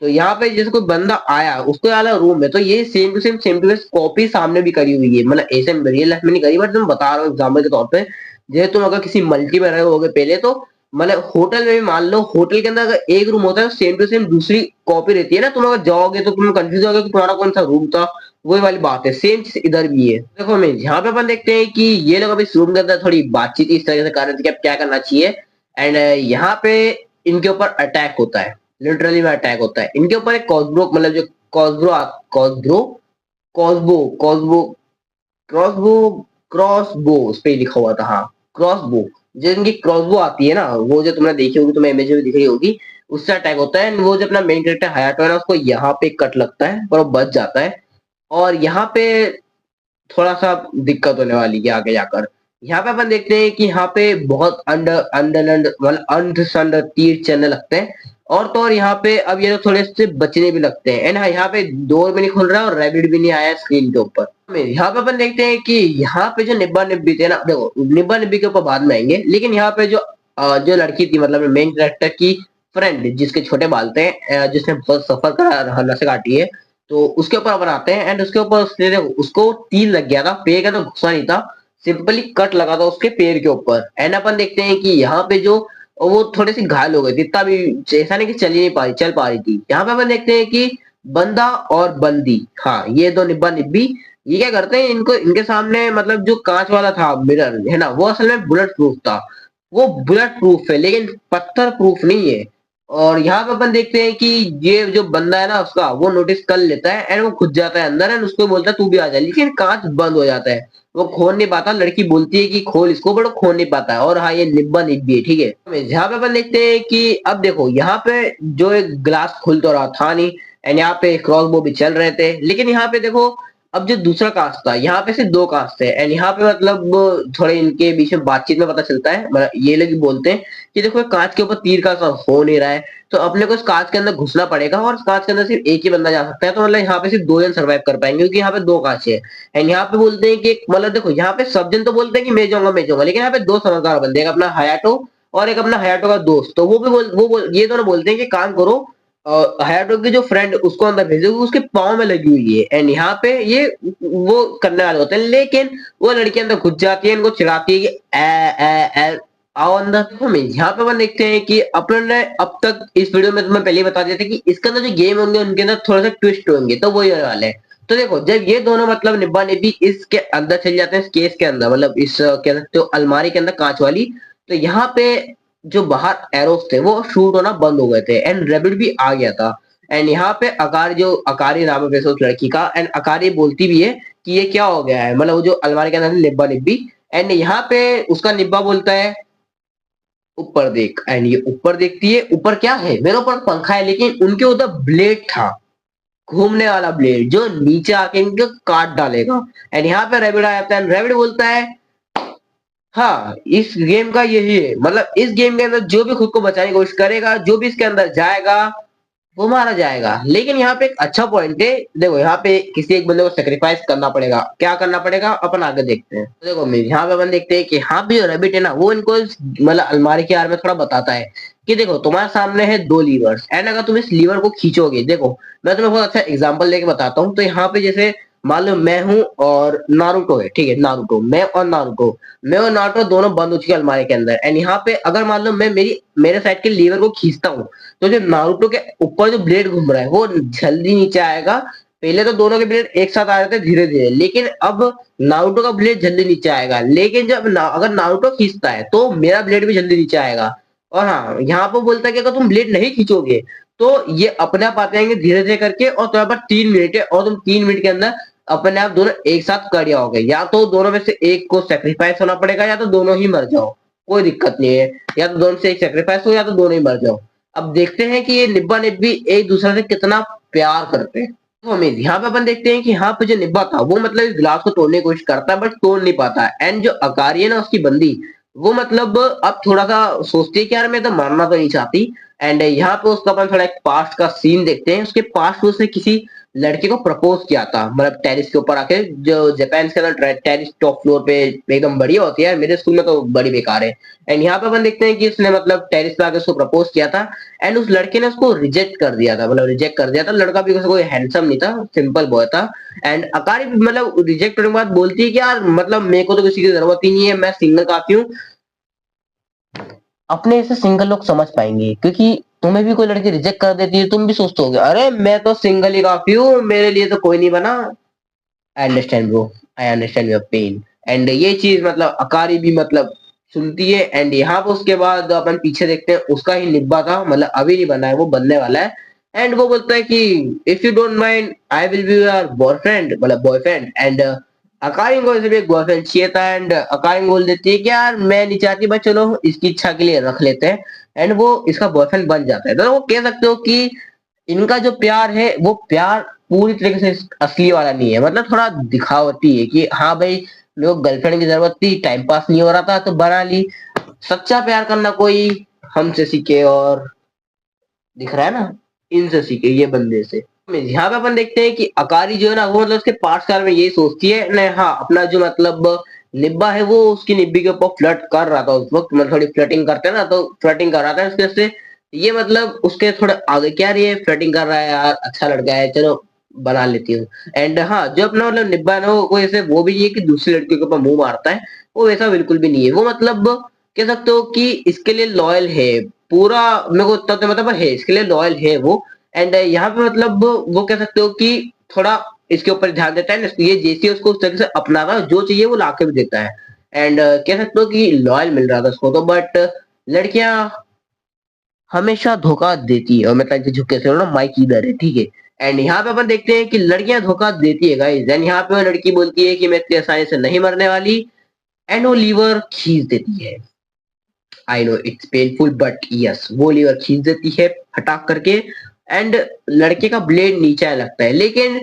तो यहाँ पे जैसे कोई बंदा आया उसको वाला रूम है, तो ये सेम टू सेम कॉपी सामने भी करी हुई है। मतलब ऐसे रियल लाइफ में नहीं करी बट तुम बता रहा हूँ एग्जाम्पल के तौर पे। जैसे तुम अगर किसी मल्टी में रहे होगे पहले, तो मतलब होटल में भी मान लो, होटल के अंदर अगर एक रूम होता है सेम टू सेम दूसरी कॉपी रहती है ना, तुम अगर जाओगे तो तुम कंफ्यूज होगे कि तुम्हारा कौन सा रूम था। वही वाली बात है, सेम चीज इधर भी है। देखो मैं यहाँ पे अपन देखते हैं कि ये लोग अभी इस रूम के अंदर थोड़ी बातचीत इस तरह से कर रहे थे कि अब क्या करना चाहिए। एंड यहाँ पे इनके ऊपर अटैक होता है। लिटरली में अटैक होता है इनके ऊपर। एक कॉस्ब्रो मतलब जो कॉस्ब्रो कॉस्ब्रो कॉस्बो कॉस्बो क्रॉसबो क्रॉसबो उस पे लिखा हुआ था, हाँ क्रॉसबो। जो इनकी क्रॉसबो आती है ना, वो जो तुमने देखी होगी, तुम्हें इमेज में दिख रही होगी, उससे अटैक होता है। वो जो अपना मेन कैरेक्टर हयाटो है ना, उसको यहाँ पे कट लगता है पर वो बच जाता है। और यहाँ पे थोड़ा सा दिक्कत होने वाली है आगे जाकर। यहाँ पे अपन देखते हैं कि यहाँ पे बहुत अंडर अंडर मतलब अंध संड तीर चलने लगते हैं। और तो और यहाँ पे अब ये लोग थोड़े से बचने भी लगते हैं। एंड हाँ, यहाँ पे डोर भी नहीं खुल रहा है और रैबिट भी नहीं आया स्क्रीन के ऊपर। यहाँ पे अपन देखते हैं कि यहाँ पे जो निब्बा निब्बी थे ना, देखो निब्बा निब्बी के ऊपर बाद में आएंगे, लेकिन यहाँ पे जो जो लड़की थी मतलब मेन कैरेक्टर की फ्रेंड जिसके छोटे बाल थे, जिसने बहुत सफर करा नसें काटी है, तो उसके ऊपर बनाते हैं। एंड उसके ऊपर उसको तीर लग गया था, पैर का तो घुसा नहीं था, सिंपली कट लगा था उसके पैर के ऊपर। एंड अपन देखते हैं कि यहाँ पे जो वो थोड़ी सी घायल हो गई थी, इतना भी ऐसा नहीं कि चल ही नहीं पा रही, चल पा रही थी। यहाँ पे अपन देखते हैं कि बंदा और बंदी, हाँ ये दो निब्बा निब्बी, ये क्या करते हैं, इनको इनके सामने मतलब जो कांच वाला था मिरर है ना, वो असल में बुलेट प्रूफ था। वो बुलेट प्रूफ है लेकिन पत्थर प्रूफ नहीं है। और यहाँ पे अपन देखते हैं कि ये जो बंदा है ना उसका, वो नोटिस कर लेता है एंड वो घुस जाता है अंदर एंड उसको बोलता है तू भी आ जा, लेकिन कांच बंद हो जाता है, वो खोल नहीं पाता। लड़की बोलती है कि खोल इसको, बट वो खोल नहीं पाता है। और हाँ, ये निब्बा निब्बी है, ठीक है। यहाँ पे अपन देखते हैं कि अब देखो यहाँ पे जो एक ग्लास खुल तो रहा था नहीं, एंड यहाँ पे क्रॉस बो भी चल रहे थे, लेकिन यहाँ पे देखो अब जो दूसरा कास्ट था, यहाँ पे सिर्फ दो कास्ट थे। एंड यहाँ पे मतलब थोड़े इनके बीच में बातचीत में पता चलता है, मतलब ये लोग बोलते हैं कि देखो कांच के ऊपर तीर का असर हो नहीं रहा है, तो अपने को इस कांच के अंदर घुसना पड़ेगा और इस कांच के अंदर सिर्फ एक ही बंदा जा सकता है। तो मतलब यहाँ पे सिर्फ दो जन सर्वाइव कर पाएंगे क्योंकि यहाँ पे दो कांच है। एंड यहाँ पे बोलते हैं कि मतलब देखो यहाँ पे सब जन तो बोलते हैं कि मैं जाऊंगा, लेकिन यहाँ पे दो समझदार बंदे, एक अपना हयाटो और एक अपना हयाटो का दोस्त, तो वो भी ये दोनों बोलते हैं कि काम करो, हयाटो की जो फ्रेंड उसको अंदर भेजो, उसके पाँव में लगी हुई है। एंड यहाँ पे ये वो करने वाले होते हैं, लेकिन वो लड़की अंदर घुस जाती है, इनको चिढ़ाती है कि ए आओ अंदर। तो मैं यहाँ पे अपन देखते हैं कि अपन ने अब तक इस वीडियो में तुम्हें पहले ही बता दिया था कि इसके अंदर जो गेम होंगे उनके अंदर थोड़ा सा ट्विस्ट होंगे, तो वही होने वाले हैं। तो देखो जब ये दोनों मतलब निब्बा निब्बी इसके अंदर चले जाते हैं, इस केस के अंदर, मतलब इस कह सकते हो अलमारी के अंदर कांच वाली, तो यहाँ पे जो बाहर एरोस थे वो शूट होना बंद हो गए थे एंड रेबिट भी आ गया था। एंड यहाँ पे अकारी, जो अकारी नाम है वैसे उस लड़की का, एंड अकारी बोलती भी है कि ये क्या हो गया है, मतलब वो जो अलमारी के अंदर निब्बा निब्बी। एंड यहाँ पे उसका निब्बा बोलता है ऊपर देख। एंड ये ऊपर देखती है, ऊपर क्या है, मेरे ऊपर पंखा है, लेकिन उनके उधर ब्लेड था, घूमने वाला ब्लेड जो नीचे आके इनको काट डालेगा। एंड यहाँ पे रेबिड आ जाता है, रेबिड बोलता है हाँ इस गेम का यही है, मतलब इस गेम के अंदर जो भी खुद को बचाने की कोशिश करेगा, जो भी इसके अंदर जाएगा वो मारा जाएगा। लेकिन यहाँ पे एक अच्छा पॉइंट है, देखो यहाँ पे किसी एक बंदे को सेक्रीफाइस करना पड़ेगा, क्या करना पड़ेगा अपन आगे देखते हैं। तो देखो यहाँ पे अपन देखते हैं कि हाँ भी जो रैबिट है ना, वो इनको मतलब अलमारी के यार में थोड़ा बताता है कि देखो तुम्हारे सामने है दो लीवर्स, एंड अगर तुम इस लीवर को खींचोगे, देखो मैं तुम्हें बहुत अच्छा एग्जाम्पल लेके बताता हूँ। तो यहाँ पे जैसे मान लो मैं हूँ और नारुतो है, ठीक है, नारुतो, मैं और नारुतो दोनों बंद हो चुके हैं अलमारी के अंदर। एंड यहाँ पे अगर मान लो मैं मेरे साइड के लीवर को खींचता हूँ, तो जो नारुतो के ऊपर जो ब्लेड घूम रहा है वो जल्दी नीचे आएगा। पहले तो दोनों के ब्लेड एक साथ आ रहे थे धीरे धीरे, लेकिन अब नारुतो का ब्लेड जल्दी नीचे आएगा, लेकिन जब अगर नारुतो खींचता है तो मेरा ब्लेड भी जल्दी नीचे आएगा। और हाँ, यहाँ पर बोलता है कि अगर तुम ब्लेड नहीं खींचोगे तो ये अपने आप आते जाएंगे धीरे धीरे करके, और तुम्हारे पास 3 मिनट है और तुम 3 मिनट के अंदर अपने आप दोनों एक साथ कर जाओगे। या तो दोनों में से एक को सेक्रीफाइस होना पड़ेगा, या तो दोनों ही मर जाओ, कोई दिक्कत नहीं है, या तो दोनों से एक सेक्रीफाइस हो या तो दोनों ही मर जाओ। अब देखते हैं कि ये निब्बा निब्बी एक दूसरे से कितना प्यार करते हैं। तो हमें यहाँ पे अपन देखते हैं कि यहाँ पे जो निब्बा था वो मतलब इस गिलास को तोड़ने की कोशिश करता है बट तोड़ नहीं पाता। एंड जो अकारी है ना उसकी बंदी, वो मतलब अब थोड़ा सा सोचती है कि यार मैं तो मारना तो नहीं चाहती। एंड यहाँ पे उसका अपन थोड़ा एक पास्ट का सीन देखते हैं। उसके पास्ट में उसने किसी लड़के को प्रपोज किया था, मतलब टेरिस के ऊपर आके, जो जापान के अंदर टेरिस टॉप फ्लोर पे एकदम बढ़िया होती है, मेरे स्कूल में तो बड़ी बेकार है। एंड यहाँ पे अपन देखते हैं कि उसने मतलब टेरिस पे आके उसको प्रपोज किया था एंड उस लड़के ने उसको रिजेक्ट कर दिया था, मतलब रिजेक्ट कर दिया था। लड़का भी कोई हैंडसम नहीं था, सिंपल बॉय था। एंड अकारी भी मतलब रिजेक्ट होने के बाद बोलती है कि यार मतलब मेरे को तो किसी की जरूरत ही नहीं है, मैं सिंगल काफी हूँ। अपने ऐसे सिंगल लोग समझ पाएंगे, क्योंकि तुम्हें भी कोई लड़की रिजेक्ट कर देती है, तुम भी सोचते होगे अरे मैं तो सिंगल ही काफी हूँ, मेरे लिए तो कोई नहीं बना। I understand bro, I understand your pain. And ये चीज मतलब अकारी भी मतलब सुनती है। एंड यहाँ पे उसके बाद अपन पीछे देखते हैं, उसका ही निब्बा था, मतलब अभी नहीं बना है, वो बनने वाला है। एंड वो बोलता है कि if you don't mind I will be your boyfriend, मतलब बॉयफ्रेंड। एंड अकारिंग को इसे भी एक बॉयफ्रेंड चाहिए था। एंड अकारिंग बोल देती है कि यार मैं नहीं चाहती, बस चलो इसकी इच्छा के लिए रख लेते हैं। एंड वो इसका बॉयफ्रेंड बन जाता है। तो वो कह सकते हो कि इनका जो प्यार है वो प्यार पूरी तरीके से असली वाला नहीं है, मतलब थोड़ा दिखावटी है कि हाँ भाई लोग गर्लफ्रेंड की जरूरत थी, टाइम पास नहीं हो रहा था तो बना ली। सच्चा प्यार करना कोई हमसे सीखे, और दिख रहा है ना, इनसे सीखे, ये बंदे से। यहाँ पे अपन देखते हैं कि अकारी जो है ना, वो मतलब उसके पाठशाला में यही सोचती है न, हाँ अपना जो मतलब निब्बा है वो उसकी निब्बी के ऊपर फ्लर्ट कर रहा था उस वक्त, मतलब थोड़ी फ्लर्टिंग करते हैं ना, तो फ्लर्टिंग कर रहा था उसके से। ये मतलब उसके थोड़े आगे, क्या रही है फ्लर्टिंग कर रहा है यार, अच्छा लड़का है, चलो बना लेती हूँ। एंड हाँ, जो अपना मतलब निब्बा है ना, वो ऐसे वो भी ये कि दूसरी लड़कियों के ऊपर मुंह मारता है, वो वैसा बिल्कुल भी नहीं है। वो मतलब कह सकते हो कि इसके लिए लॉयल है पूरा, मेरे को उतना तो मतलब है, इसके लिए लॉयल है वो। एंड यहाँ पे मतलब वो कह सकते हो कि थोड़ा इसके ऊपर ध्यान देता है, ये जैसे उसको उस तरह से अपना रहा है, जो चाहिए वो लाके भी देता है। एंड कह सकते हो कि लॉयल मिल रहा था उसको तो। बट लड़कियां हमेशा धोखा देती है, और मैं ताकि झुक के से ना माइक इधर है, ठीक है। एंड यहाँ पे अपन देखते हैं कि लड़कियां धोखा देती है गाइस। एंड यहाँ पे वो लड़की बोलती है कि मैं इतनी आसानी से नहीं मरने वाली। एंड वो लीवर खींच देती है। I know it's painful but yes, वो लीवर खींच देती है हटाक करके। एंड लड़के का ब्लेड नीचे आने लगता है। लेकिन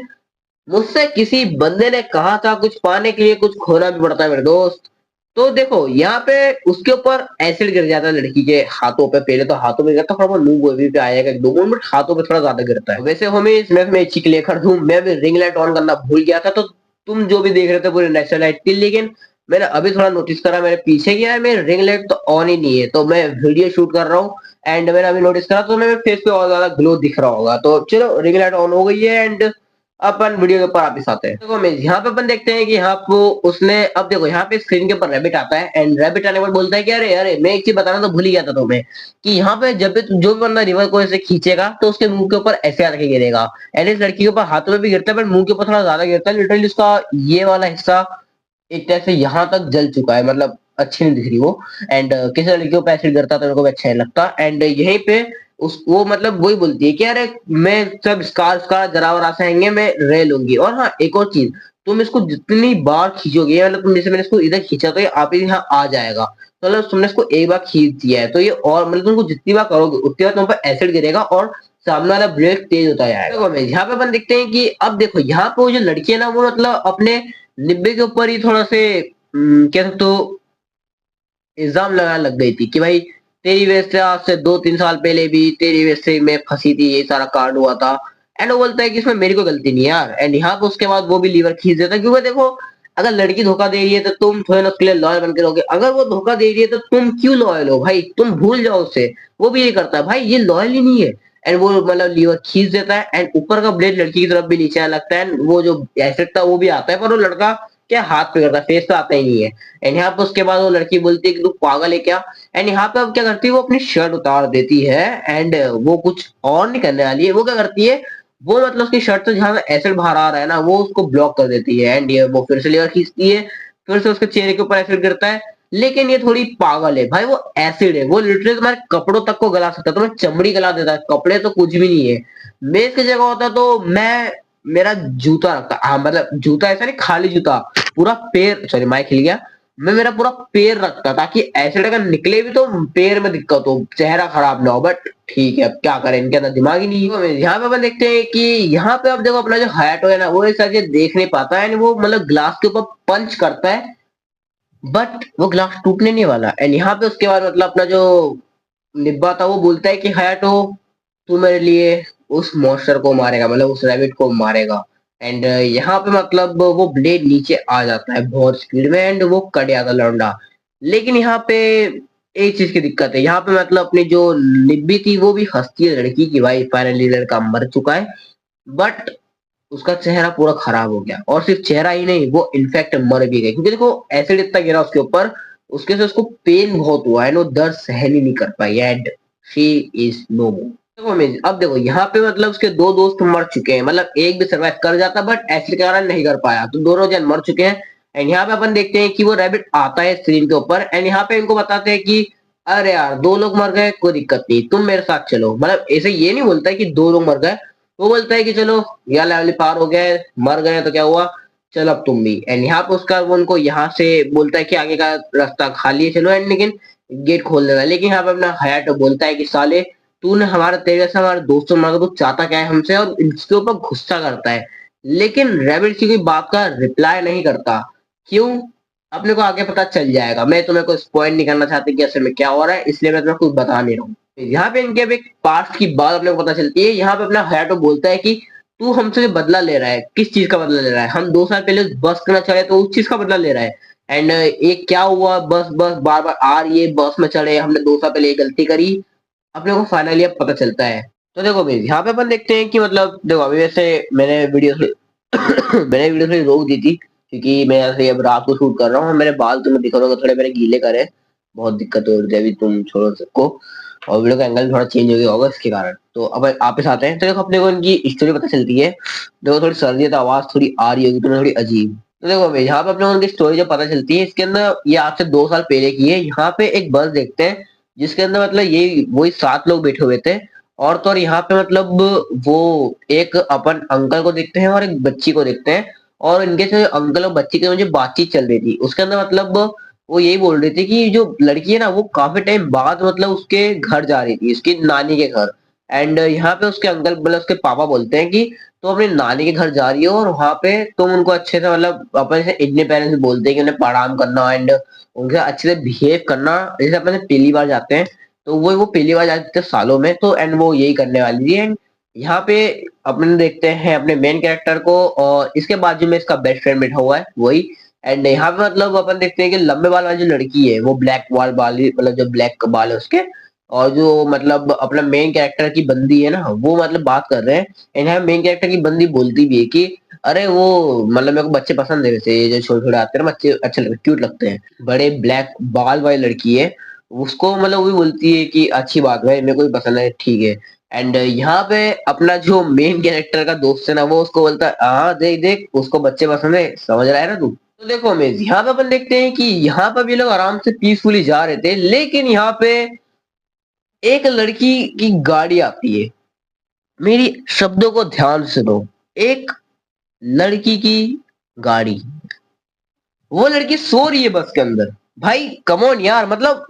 मुझसे किसी बंदे ने कहा था कुछ पाने के लिए कुछ खोना भी पड़ता है मेरे दोस्त। तो देखो यहाँ पे उसके ऊपर एसिड गिर जाता है लड़की के हाथों पे, पहले तो हाथों पे गिरता, थोड़ा बहुत मुंह गोभी पे आएगा एक दो मिनट, बट हाथों पे थोड़ा ज्यादा गिरता है। वैसे होmies मैं तुम्हें चिक लेकर दूं, मैं भी रिंग लाइट ऑन करना भूल गया था, तो तुम जो भी देख रहे थे पूरी नेचुरल लाइट थी। लेकिन मैंने अभी थोड़ा नोटिस करा मेरे पीछे की यार मेरी रिंग लाइट तो ऑन ही नहीं है, तो मैं वीडियो शूट कर रहा हूँ। एंड मैंने अभी नोटिस करा, तो मेरे फेस पे और ज्यादा ग्लो दिख रहा होगा। तो चलो रिंग लाइट ऑन हो गई है। एंड अपन वीडियो के ऊपर वापिस आते हैं। देखो मैं यहाँ पे अपन देखते हैं कि यहाँ पे उसने, अब देखो यहाँ पे स्क्रीन के ऊपर रैबिट आता है। एंड रैबिट आने के बाद बोलता है कि अरे अरे मैं एक चीज बताना तो भूल ही गया था तुम्हें, कि यहाँ पे जब भी जो भी बंदा रिवर को ऐसे खींचेगा तो उसके मुंह के ऊपर ऐसे आके गिरेगा। एंड इस लड़की के ऊपर हाथों में भी गिरता है, पर मुंह के ऊपर थोड़ा ज्यादा गिरता है। लिटरली उसका ये वाला हिस्सा एक तरह से यहाँ तक जल चुका है, मतलब अच्छी नहीं दिख रही वो। एंड किसी लड़कियों पे एसिड गिरता तो मेरे को भी अच्छा नहीं लगता। एंड यहीं पे उस वो मतलब वही बोलती है कि अरे मैं सब स्कार स्कार जरा वरा से आएंगे, मैं रह लूंगी। और हाँ एक और चीज, तुम इसको जितनी बार खींचोगे, मतलब तुम जैसे मैंने इसको इधर खींचा तो ये आप ही यहाँ आ जाएगा, तो मतलब तुमने इसको एक बार खींच दिया है तो ये, और मतलब तुमको जितनी बार करोगे उतनी बार तुम पर एसिड गिरेगा और सामने वाला ब्रेक तेज होता जाएगा। देखो मैं यहाँ पे अपन देखते हैं कि अब देखो यहाँ पे वो जो लड़की है ना, वो मतलब अपने निब्बे के ऊपर ही थोड़ा से कह सकते हो इल्जाम लगाने लग गई थी कि भाई तेरी वजह से आज से 2-3 साल पहले भी तेरी वजह से मैं फंसी थी, ये सारा कांड हुआ था। एंड वो बोलता है कि इसमें मेरी कोई गलती नहीं है यार। एंड यहाँ पे उसके बाद वो भी लीवर खींच देता है, क्योंकि देखो अगर लड़की धोखा दे रही है तो तुम थोड़े ना उसके लिए लॉयल बन के रहोगे, अगर वो धोखा दे रही है तो तुम क्यों लॉयल हो भाई, तुम भूल जाओ उससे। वो भी ये करता है, भाई ये लॉयल ही नहीं है। एंड वो मतलब लीवर खींच देता है। एंड ऊपर का ब्लेड लड़की की तरफ भी नीचे आने लगता है। वो जो एसिड था वो भी आता है, पर वो लड़का क्या हाथ पे करता है, फेस पे आता ही नहीं है। एंड यहाँ पे उसके बाद वो लड़की बोलती है कि तू पागल है क्या। एंड यहाँ पे अब क्या करती है, वो अपनी शर्ट उतार देती है। एंड वो कुछ और नहीं करने वाली है, वो क्या करती है, वो मतलब उसकी शर्ट से जहां एसिड बाहर आ रहा है ना, वो उसको ब्लॉक कर देती है। एंड ये वो फिर से लेकर खींचती है, फिर से उसके चेहरे के ऊपर एसिड गिरता है। लेकिन ये थोड़ी पागल है भाई, वो एसिड है, वो लिटरली तुम्हारे कपड़ों तक को गला सकता है, तुम्हें चमड़ी गला देता है, कपड़े तो कुछ भी नहीं है। मैं इसकी जगह होता तो मैं मेरा जूता रखता, हाँ मतलब जूता ऐसा नहीं, खाली जूता, पूरा पैर, सॉरी माइक हिल गया, मैं मेरा पूरा पैर रखता ताकि एसिड अगर निकले भी तो पैर में दिक्कत हो, चेहरा खराब ना हो। बट ठीक है, अब क्या करें, इनके अंदर दिमाग ही नहीं है। यहाँ पे अपन देखते हैं कि यहाँ पे अब देखो अपना जो हायाटो है ना, वो ऐसा देख नहीं पाता है। वो मतलब ग्लास के ऊपर पंच करता है, बट वो ग्लास टूटने नहीं वाला। एंड यहाँ पे उसके बाद मतलब अपना जो निब्बा था वो बोलता है कि हयाटो तू मेरे लिए उस मॉन्स्टर को मारेगा, मतलब उस रैबिट को मारेगा। एंड यहाँ पे मतलब वो ब्लेड नीचे आ जाता है बहुत स्पीड में, एंड वो कट जाता है लौंडा। लेकिन यहाँ पे एक चीज की दिक्कत है, यहाँ पे मतलब अपनी जो निब्बी थी वो भी हंसती है लड़की की, भाई फाइनली लड़का मर चुका है। बट उसका चेहरा पूरा खराब हो गया, और सिर्फ चेहरा ही नहीं, वो इनफैक्ट मर भी गई, क्योंकि देखो एसिड इतना गिरा उसके ऊपर, उसके से उसको पेन बहुत हुआ है, वो दर्द सहन ही नहीं कर पाई। एंड शी इज नो मोर। देखो अब देखो यहाँ पे मतलब उसके दो दोस्त मर चुके हैं, मतलब एक भी सर्वाइव कर जाता बट एसिड के कारण नहीं कर पाया, तो दोनों जन मर चुके हैं। एंड यहाँ पे अपन देखते हैं कि वो रैबिट आता है स्क्रीन के ऊपर एंड यहाँ पे इनको बताते हैं कि अरे यार 2 लोग मर गए, कोई दिक्कत नहीं, तुम मेरे साथ चलो। मतलब ऐसे ये नहीं बोलता है कि 2 लोग मर गए, वो बोलता है कि चलो यह लेवल पार हो गया है, मर गए तो क्या हुआ, चलो अब तुम भी। एंड यहाँ पे उसका वो उनको यहाँ से बोलता है कि आगे का रास्ता खाली है, चलो। एंड लेकिन गेट खोल देगा, लेकिन यहाँ पे अपना हयाटो बोलता है कि साले तूने हमारे तेरे से हमारे दोस्तों मार तू चाहता क्या है हमसे, और इसके ऊपर गुस्सा करता है। लेकिन रैबिट की कोई बात का रिप्लाई नहीं करता। क्यों? अपने को आगे पता चल जाएगा। मैं तुम्हें कोई स्पॉइल नहीं करना चाहती कि असल में क्या हो रहा है, इसलिए मैं तुम्हें कुछ बता नहीं रहा हूँ। यहाँ पे इनके अब एक पास्ट की बात अपने को पता चलती है। यहाँ पे अपना हयाटो बोलता है कि तू हमसे बदला ले रहा है। किस चीज का बदला ले रहा है? हम 2 साल पहले उस बस में चढ़े तो उस चीज का बदला ले रहा है। एंड एक क्या हुआ, बस बस बार बार आ रही है, बस में चढ़े, हमने 2 साल पहले ये गलती करी, अपने को फाइनली अब पता चलता है। तो देखो भाई यहाँ पे अपन देखते हैं कि मतलब देखो अभी वैसे मैंने वीडियो मैंने वीडियो थोड़ी रोक दी थी क्योंकि मैं ऐसे अब रात को शूट कर रहा हूँ। मेरे बाल तुम्हें दिख रहा होगा, थोड़े मेरे गीले करे, बहुत दिक्कत हो रही है, अभी तुम छोड़ो सबको। और वीडियो का एंगल थोड़ा चेंज हो गया होगा इसके कारण। तो अब आप इस आते हैं तो देखो अपने को इनकी स्टोरी पता चलती है। देखो थोड़ी सर्दी है तो आवाज थोड़ी आ रही होगी तुम्हें, थोड़ी अजीब। तो देखो भाई यहाँ पे अपने को उनकी स्टोरी जो पता चलती है, इसके अंदर ये आज से 2 साल पहले की है। यहाँ पे एक बस देखते हैं जिसके अंदर मतलब ये वही 7 लोग बैठे हुए थे। और तो और यहाँ पे मतलब वो एक अपन अंकल को देखते हैं और एक बच्ची को देखते हैं। और इनके जो अंकल और बच्ची की मुझे बातचीत चल रही थी, उसके अंदर मतलब वो यही बोल रही थी कि जो लड़की है ना वो काफी टाइम बाद मतलब उसके घर जा रही थी, उसकी नानी के घर। एंड यहाँ पे उसके अंकल मतलब उसके पापा बोलते हैं कि तुम अपनी नानी के घर जा रही हो और वहां पे तुम उनको अच्छे से मतलब अपने से इंडियन पेरेंट्स बोलते हैं कि उन्हें प्रणाम करना एंड उनके अच्छे से बिहेव करना, जैसे अपन पहली बार जाते हैं। तो वो पहली बार जाते थे सालों में, तो एंड वो यही करने वाली थी। एंड यहाँ पे अपन देखते हैं अपने मेन कैरेक्टर को, और इसके बाजू में इसका बेस्ट फ्रेंड बैठा हुआ है वही। एंड यहाँ पे मतलब अपन देखते हैं कि लंबे बाल वाली जो लड़की है वो ब्लैक वाल वाली मतलब जो ब्लैक बाल है उसके, और जो मतलब अपना मेन कैरेक्टर की बंदी है ना वो मतलब बात कर रहे हैं। एंड यहाँ मेन कैरेक्टर की बंदी बोलती भी है कि अरे वो मतलब मेरे को बच्चे पसंद है, वैसे ये जो छोटे छोटे आते हैं ना बच्चे अच्छे लगते, क्यूट लगते हैं। बड़े ब्लैक बाल वाली लड़की है, उसको मतलब वो भी बोलती है कि अच्छी बात है, मेरे को भी पसंद है, ठीक है। एंड यहाँ पे अपना जो मेन कैरेक्टर का दोस्त है ना वो उसको बोलता है हाँ देख देख उसको बच्चे पसंद है, समझ रहा है ना तू। तो देखो अमेज यहाँ पे अपन देखते हैं कि यहाँ पर भी लोग आराम से पीसफुली जा रहे थे, लेकिन यहाँ पे एक लड़की की गाड़ी आती है। मेरी शब्दों को ध्यान से सुनो, एक लड़की की गाड़ी, वो लड़की सो रही है बस के अंदर। भाई कम ऑन यार, मतलब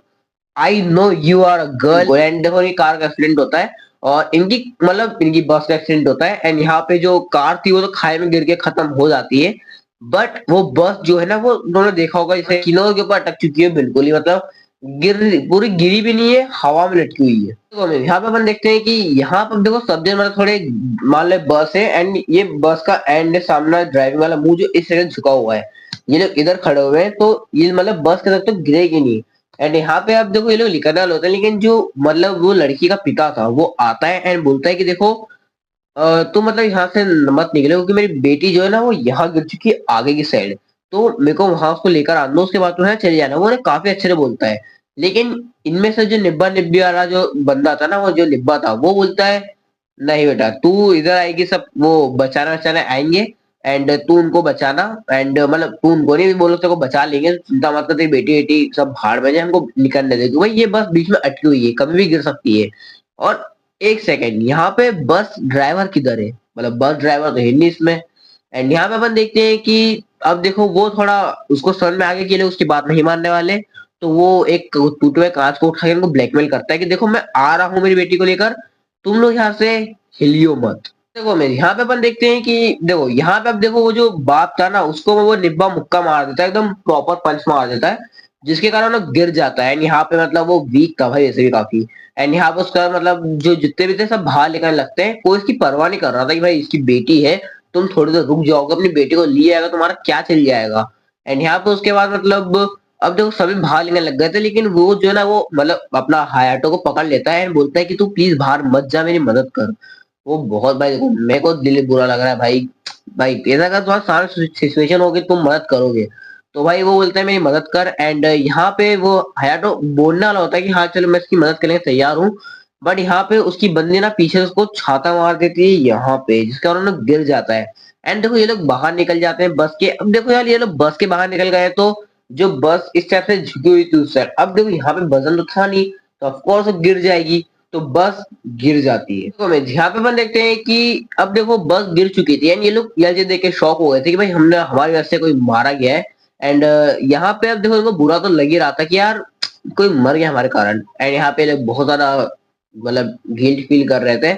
I know you are a girl. And देखो ये कार का एक्सीडेंट होता है और इनकी मतलब इनकी बस का एक्सीडेंट होता है। एंड यहाँ पे जो कार थी वो तो खाई में गिर के खत्म हो जाती है, बट वो बस जो है ना वो उन्होंने देखा होगा जैसे किनारों के ऊपर अटक चुकी है बिल्कुल ही, मतलब गिर पूरी गिरी भी नहीं है, हवा में लटकी हुई है। तो यहाँ पे अपन देखते हैं कि यहाँ पर देखो सब जन मतलब थोड़े मान ले बस है एंड ये बस का एंड सामना ड्राइविंग वाला मुंह जो इस तरह झुका हुआ है, ये लोग इधर खड़े हुए हैं तो ये मतलब बस के तरफ तो गिरेगी नहीं। एंड यहाँ पे आप देखो ये लोग निकलने वाले होते हैं, लेकिन जो मतलब वो लड़की का पिता था वो आता है एंड बोलता है कि देखो तो मतलब यहाँ से मत निकले क्योंकि मेरी बेटी जो है ना वो यहाँ गिर चुकी है आगे की साइड, तो मेरे को वहां उसको लेकर आना, उसके बाद तो है चले जाना। वो उन्हें काफी अच्छे से बोलता है। लेकिन इनमें से जो निब्बा निब्बी वाला जो बंदा था ना, वो जो निब्बा था वो बोलता है नहीं बेटा तू इधर आएगी, सब वो बचाना बचाना आएंगे एंड तू उनको बचाना। एंड मतलब तू उनको नहीं बोलो तेरे को बचा लेंगे, चिंता मत कर, तेरी बेटी बेटी सब भाड़ में जाए, हमको निकलने दे। भाई ये बस बीच में अटकी हुई है, कभी भी गिर सकती है। और एक सेकेंड, यहाँ पे बस ड्राइवर किधर है? मतलब बस ड्राइवर तो है नहीं इसमें। एंड यहाँ पे अपन देखते हैं कि अब देखो वो थोड़ा उसको समझ में आगे के लिए उसकी बात नहीं मानने वाले, तो वो एक टूटे हुए कांच को उठा के उनको ब्लैकमेल करता है कि देखो मैं आ रहा हूँ मेरी बेटी को लेकर, तुम लोग यहाँ से हिलियो मत। देखो मेरे यहाँ पे अपन देखते हैं कि देखो यहाँ पे अब देखो वो जो बाप था ना उसको वो निब्बा मुक्का मार देता है, एकदम प्रॉपर पंच मार देता है, जिसके कारण वो गिर जाता है। एंड यहाँ पे मतलब वो वीक था भाई वैसे भी काफी। एंड यहाँ पे उसका मतलब जो जितने भी थे सब बाहर लेकर लगते हैं, कोई इसकी परवाह नहीं कर रहा था कि भाई इसकी बेटी है, तुम थोड़ी देर रुक जाओगे, अपनी बेटी को लिए आएगा, तुम्हारा क्या चल जाएगा। एंड यहाँ पे उसके बाद मतलब अब देखो सभी बाहर लेने लग गए थे, लेकिन वो जो है ना वो मतलब अपना हायाटो को पकड़ लेता है एंड बोलता है कि तू प्लीज बाहर मत जा, मेरी मदद कर। वो बहुत भाई देखो मेरे को दिल बुरा लग रहा है भाई। भाई ऐसा अगर तुम्हारा सारे सिचुएशन होगी तुम मदद करोगे, तो भाई वो बोलता है मेरी मदद कर। एंड यहाँ पे वो हयाटो बोलने वाला होता है कि हाँ चलो मैं इसकी मदद करने के लिए तैयार हूँ, बट यहाँ पे उसकी बंदी ना पीछे से उसको छाता मार देती है यहाँ पे, जिसके कारण वो गिर जाता है। एंड देखो ये लोग बाहर निकल जाते हैं बस के। अब देखो यार ये लोग बस के बाहर निकल गए तो जो बस इस टाइप से झुकी हुई थी उस साइड, अब देखो यहाँ पे वजन तो था नहीं तो ऑफकोर्स गिर जाएगी, तो बस गिर जाती है। तो मैं यहाँ पे अपन देखते हैं कि अब देखो बस गिर चुकी थी एंड ये लोग ये देख के शॉक हो गए थे कि भाई हमने हमारी वजह से कोई मारा गया है। एंड यहाँ पे अब देखो इनको बुरा तो लग ही रहा था कि यार कोई मर गया हमारे कारण। एंड यहाँ पे लोग बहुत ज्यादा मतलब गिल्ट फील कर रहे थे।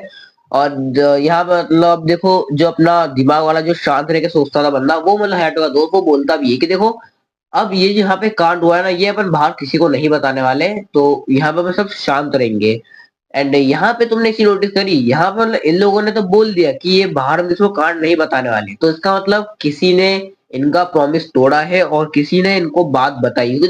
और यहाँ पर मतलब देखो जो अपना दिमाग वाला जो शांत रह के सोचता था बंदा, वो मतलब हैटो का दोस्त, वो बोलता भी है कि देखो अब ये जो यहाँ पे कांड हुआ है ना, ये अपन बाहर किसी को नहीं बताने वाले, तो यहाँ पे अपन सब शांत रहेंगे। एंड यहाँ पे तुमने एक चीज नोटिस करी, यहाँ पर इन लोगों ने तो बोल दिया कि ये बाहर हम इसको कांड नहीं बताने वाले, तो इसका मतलब किसी ने इनका प्रॉमिस तोड़ा है और किसी ने इनको बात बताई। तो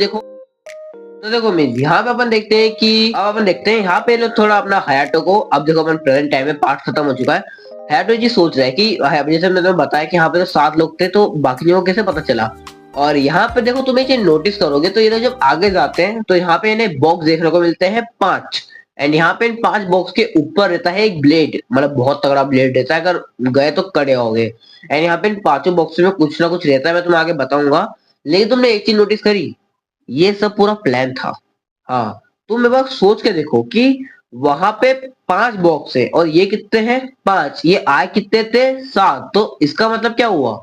देखो मीन्स यहाँ पे अपन देखते हैं कि अब अपन देखते हैं यहाँ पे लोग थोड़ा अपना हयाटो को, अब देखो अपन प्रेजेंट टाइम में पार्ट खत्म हो चुका है। हयाटो जी सोच रहा है कि जैसे मैंने बताया कि यहाँ पे तो 7 लोग थे, तो बाकी लोगों को कैसे पता चला। और यहाँ पे देखो तुम एक चीज नोटिस करोगे तो ये लोग जब आगे जाते हैं तो यहाँ पे इन्हें बॉक्स देखने को मिलते हैं 5। एंड यहाँ पे इन 5 बॉक्स के ऊपर रहता है एक ब्लेड, मतलब बहुत तगड़ा ब्लेड रहता है, अगर गए तो कड़े होगे। एंड यहाँ पे इन 5 बॉक्स में कुछ ना कुछ रहता है, मैं तुम्हें आगे बताऊंगा। लेकिन तुमने एक चीज नोटिस करी, ये सब पूरा प्लान था। हाँ, तुम एक बार सोच के देखो कि वहां पे 5 बॉक्स है और ये कितने हैं 5, ये आए कितने थे 7, तो इसका मतलब क्या हुआ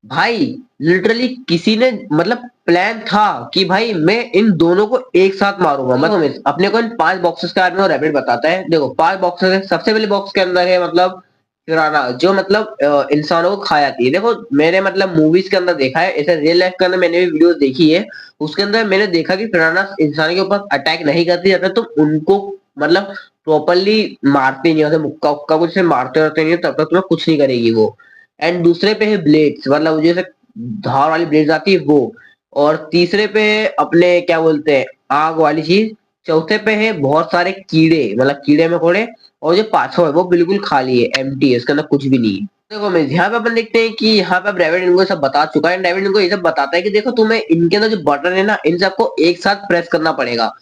भाई, लिटरली किसी ने मतलब प्लान था कि भाई मैं इन दोनों को एक साथ मारूंगा। मतलब अपने को इन 5 बॉक्सेस के बारे में रैबिट बताता है। देखो 5 बॉक्सेस है, सबसे पहले बॉक्स के अंदर है मतलब पिराना, जो मतलब इंसानों को खा जाती है। देखो मैंने मतलब मूवीज के अंदर देखा है, ऐसे रियल लाइफ के अंदर मैंने भी वीडियोस देखी है, उसके अंदर मैंने देखा कि पिराना इंसान के ऊपर अटैक नहीं करती, जब तक तुम उनको मतलब प्रॉपरली मारते नहीं होते, मुक्का उक्का कुछ से मारते रहते नहीं हो, तब तक तुम्हें कुछ नहीं करेगी वो। एंड दूसरे पे है ब्लेड्स, मतलब जैसे धार वाली ब्लेड्स आती है वो। और तीसरे पे है अपने क्या बोलते हैं आग वाली चीज। चौथे पे है बहुत सारे कीड़े, मतलब कीड़े मकोड़े। और जो पांचवा है वो बिल्कुल खाली है, एम्प्टी है, इसके अंदर कुछ भी नहीं है। देखो मैं यहाँ पे अपन देखते हैं कि यहाँ पे अब रेविड इनको सब बता चुका है। रेविड इनको ये सब बताता है कि देखो तुम्हें इनके अंदर जो बटन है ना, इन सबको एक साथ प्रेस करना पड़ेगा।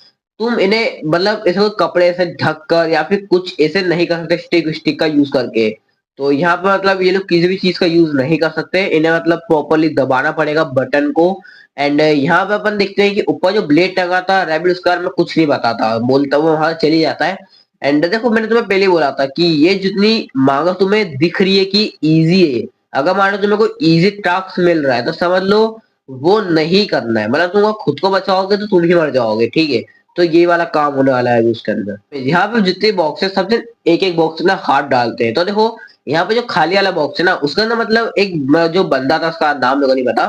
तुम इन्हें मतलब ऐसे कोई कपड़े से ढक कर या फिर कुछ ऐसे नहीं कर सकते स्टिक स्टिक का यूज करके। तो यहाँ पे मतलब ये लोग किसी भी चीज का यूज नहीं कर सकते, इन्हें मतलब प्रॉपरली दबाना पड़ेगा बटन को। एंड यहाँ पे अपन देखते हैं कि ऊपर जो ब्लेड टंगा था, रैबिड उसके बारे में कुछ नहीं बताता, बोलता वो वहां चली जाता है। एंड देखो मैंने तुम्हें पहले बोला था कि ये जितनी मांगा तुम्हें दिख रही है कि इजी है, अगर मान लो तुम्हें कोई इजी टास्क मिल रहा है तो समझ लो वो नहीं करना है, मतलब तुम खुद को बचाओगे तो तुम ही मर जाओगे, ठीक है। तो ये वाला काम होने वाला है उसके अंदर। यहाँ पे जितने बॉक्स है सबसे एक एक बॉक्स में हाथ डालते हैं, तो देखो यहाँ पे जो खाली वाला बॉक्स है ना, उसके अंदर मतलब एक जो बंदा था, उसका नाम मेरे को नहीं पता,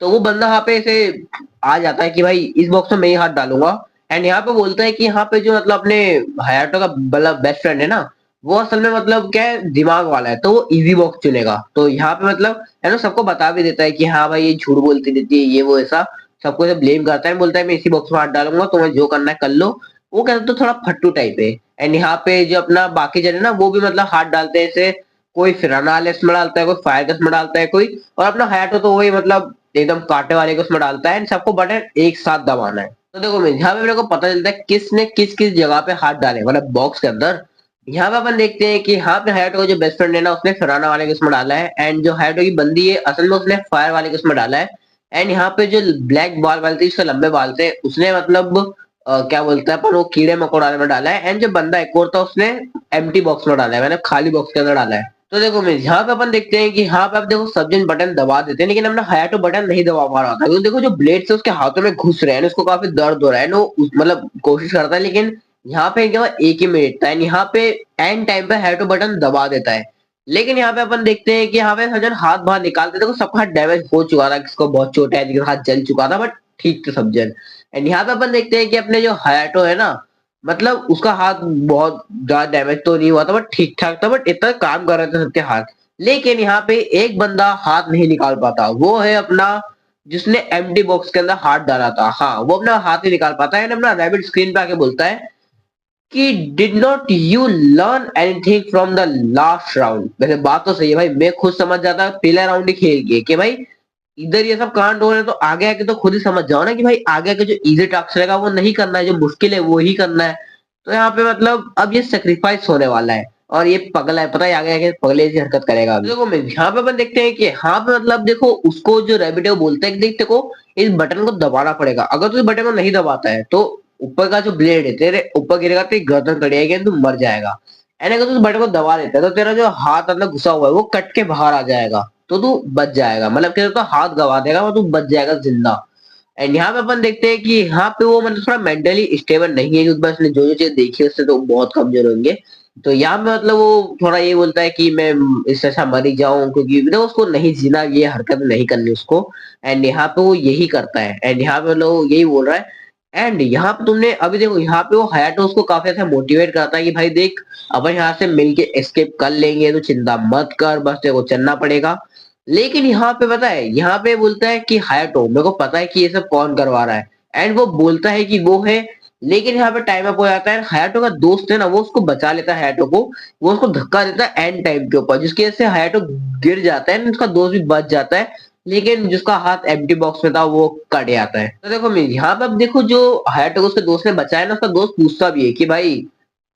तो वो बंदा यहाँ पे ऐसे आ जाता है कि भाई इस बॉक्स में मैं ही हाथ डालूंगा। एंड यहाँ पे बोलता है कि यहाँ पे जो मतलब अपने हयाटो का मतलब बेस्ट फ्रेंड है ना, वो असल में मतलब क्या है दिमाग वाला है, तो वो इजी बॉक्स चुनेगा। तो यहाँ पे मतलब है ना सबको बता भी देता है कि हाँ भाई ये झूठ बोलती रहती है, ये वो ऐसा सबको ऐसे ब्लेम करता है, बोलता है मैं इसी बॉक्स में हाथ डालूंगा, तुम्हें जो करना है कर लो। वो कहता तो थोड़ा फट्टू टाइप है। एंड यहाँ पे जो अपना बाकी जन है ना, वो भी मतलब हाथ डालते हैं ऐसे, कोई फिराना वाले इसमें डालता है, कोई फायर का इसमें डालता है कोई, और अपना हयाटो तो वही मतलब एकदम कांटे वाले को उसमें डालता है। एंड सबको बटन एक साथ दबाना है। तो देखो मैं यहाँ पे मेरे को पता चलता है किसने किस किस जगह पे हाथ डाले, मतलब बॉक्स के अंदर। यहाँ पे अपन देखते हैं कि यहाँ पे हयाटो का जो बेस्ट फ्रेंड है ना, उसने फिराना वाले को उसमें डाला है। एंड जो हयाटो की बंदी है असल में उसने फायर वाले को उसमें डाला है। एंड यहाँ पे जो ब्लैक बाल वाले थे, उसके लंबे बाल थे, उसने मतलब क्या बोलते हैं अपन वो कीड़े मकोड़े में डाला है। एंड जो बंदा एक और था उसने एम्प्टी बॉक्स में डाला है, मैंने खाली बॉक्स के अंदर डाला है। तो देखो मैं यहाँ पे अपन देखते हैं कि यहाँ पे आप देखो सब जन बटन दबा देते हैं, लेकिन हमने हयाटो बटन नहीं दबा पा रहा था, क्योंकि देखो जो ब्लेड से उसके हाथों में घुस रहे हैं, उसको काफी दर्द हो रहा है, मतलब कोशिश करता है, लेकिन यहाँ पे क्या एक ही मिनट था। यहाँ पे एंड टाइम पे हयाटो बटन दबा देता है। लेकिन यहाँ पे अपन देखते हैं कि यहाँ पे सजन हाथ बाहर निकालते, देखो सबका हाथ डैमेज हो चुका था, किसको बहुत चोट है, किसका हाथ जल चुका था, बट ठीक थे सब जन। एंड यहाँ पे अपन देखते हैं कि अपने जो हयाटो है ना, मतलब उसका हाथ बहुत ज्यादा डैमेज तो नहीं हुआ था, बट ठीक ठाक था, बट इतना काम कर रहे थे सबके हाथ। लेकिन यहाँ पे एक बंदा हाथ नहीं निकाल पाता, वो है अपना जिसने एम्प्टी बॉक्स के अंदर हाथ डाला था। हाँ, वो अपना हाथ नहीं निकाल पाता है। अपना रैबिट स्क्रीन पे आके बोलता है कि did not you learn anything from the last round. वैसे बात तो सही है भाई, मैं खुद समझ जाता पहला राउंड ही खेल के कि भाई इधर ये सब कांड हो रहे हैं, तो आगे आके तो खुद ही समझ जाओ ना कि भाई आगे आके जो इजी टास्क रहेगा वो नहीं करना है, जो मुश्किल है वो ही करना है। तो यहाँ पे मतलब अब ये सेक्रीफाइस होने वाला है। और ये पगला है, पता है आगे आगे पगले से हरकत करेगा। तो देखो यहाँ पे अपन देखते हैं कि यहाँ पे मतलब देखो उसको जो रैबिट है वो बोलता है कि देख देखो इस बटन को दबाना पड़ेगा, अगर तू इस बटन को नहीं दबाता है तो ऊपर का जो ब्लेड है तेरे ऊपर गिरेगा, तेरी गर्दन कट जाएगी, तू मर जाएगा। एंड अगर तू उस बटन को दबा देता है तो तेरा जो हाथ अंदर घुसा हुआ है वो कट के बाहर आ जाएगा, तो तू बच जाएगा, मतलब कि तो हाथ गवा देगा और तू बच जाएगा जिंदा। एंड यहाँ पे अपन देखते हैं कि यहाँ पे वो मतलब थोड़ा मेंटली स्टेबल नहीं है, क्योंकि बस ने जो जो चीज देखी है उससे तो बहुत कमजोर होंगे। तो यहाँ पे मतलब वो थोड़ा ये बोलता है कि मैं इससे अच्छा मर ही जाऊं, क्योंकि मतलब उसको नहीं जीना, ये हरकत नहीं करनी उसको। एंड यहाँ पे वो यही करता है, एंड यहाँ पे मतलब वो यही बोल रहा है। एंड यहाँ पे तुमने अभी देखो यहाँ पे वो हयाटो उसको काफी अच्छा मोटिवेट करता है कि भाई देख अपन यहाँ से मिलके एस्केप कर लेंगे, तो चिंता मत कर, बस तेरे को चलना पड़ेगा। लेकिन यहाँ पे पता है, यहाँ पे बोलता है कि हायाटो मेरे को पता है कि ये सब कौन करवा रहा है, एंड वो बोलता है कि वो है। लेकिन यहाँ पे टाइम अप हो जाता है, हायाटो का दोस्त है ना वो उसको बचा लेता है हायाटो को, वो उसको धक्का देता है एंड टाइम के ऊपर, जिसकी वजह से हायाटो गिर जाता है, उसका दोस्त भी बच जाता है। लेकिन जिसका हाथ एम्प्टी बॉक्स में था वो कट जाता है। तो देखो मैं यहाँ पे अब देखो जो हायाटो को उसके दोस्त ने बचाया ना, उसका दोस्त पूछता भी है कि भाई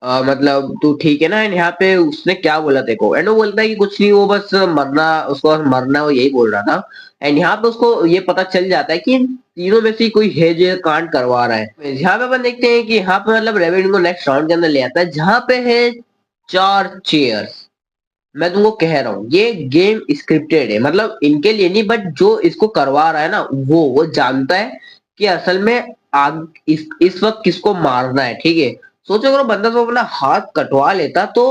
मतलब तू ठीक है ना, एंड यहाँ पे उसने क्या बोला देखो, एंड वो बोलता है कि कुछ नहीं, वो बस मरना, उसको बस मरना, वो यही बोल रहा था। एंड यहाँ पे उसको ये पता चल जाता है कि इन तीनों में से कोई है जो ये कांड करवा रहा है। यहाँ पे अपन देखते हैं कि यहाँ पे मतलब रेवेड को नेक्स्ट राउंड के अंदर ले आता है, जहाँ पे है 4 चेयर्स। मैं तुमको कह रहा हूँ ये गेम स्क्रिप्टेड है, मतलब इनके लिए नहीं, बट जो इसको करवा रहा है ना वो जानता है कि असल में आग इस वक्त किसको मारना है, ठीक है। सोचो अगर वो बंदा तो अपना हाथ कटवा लेता तो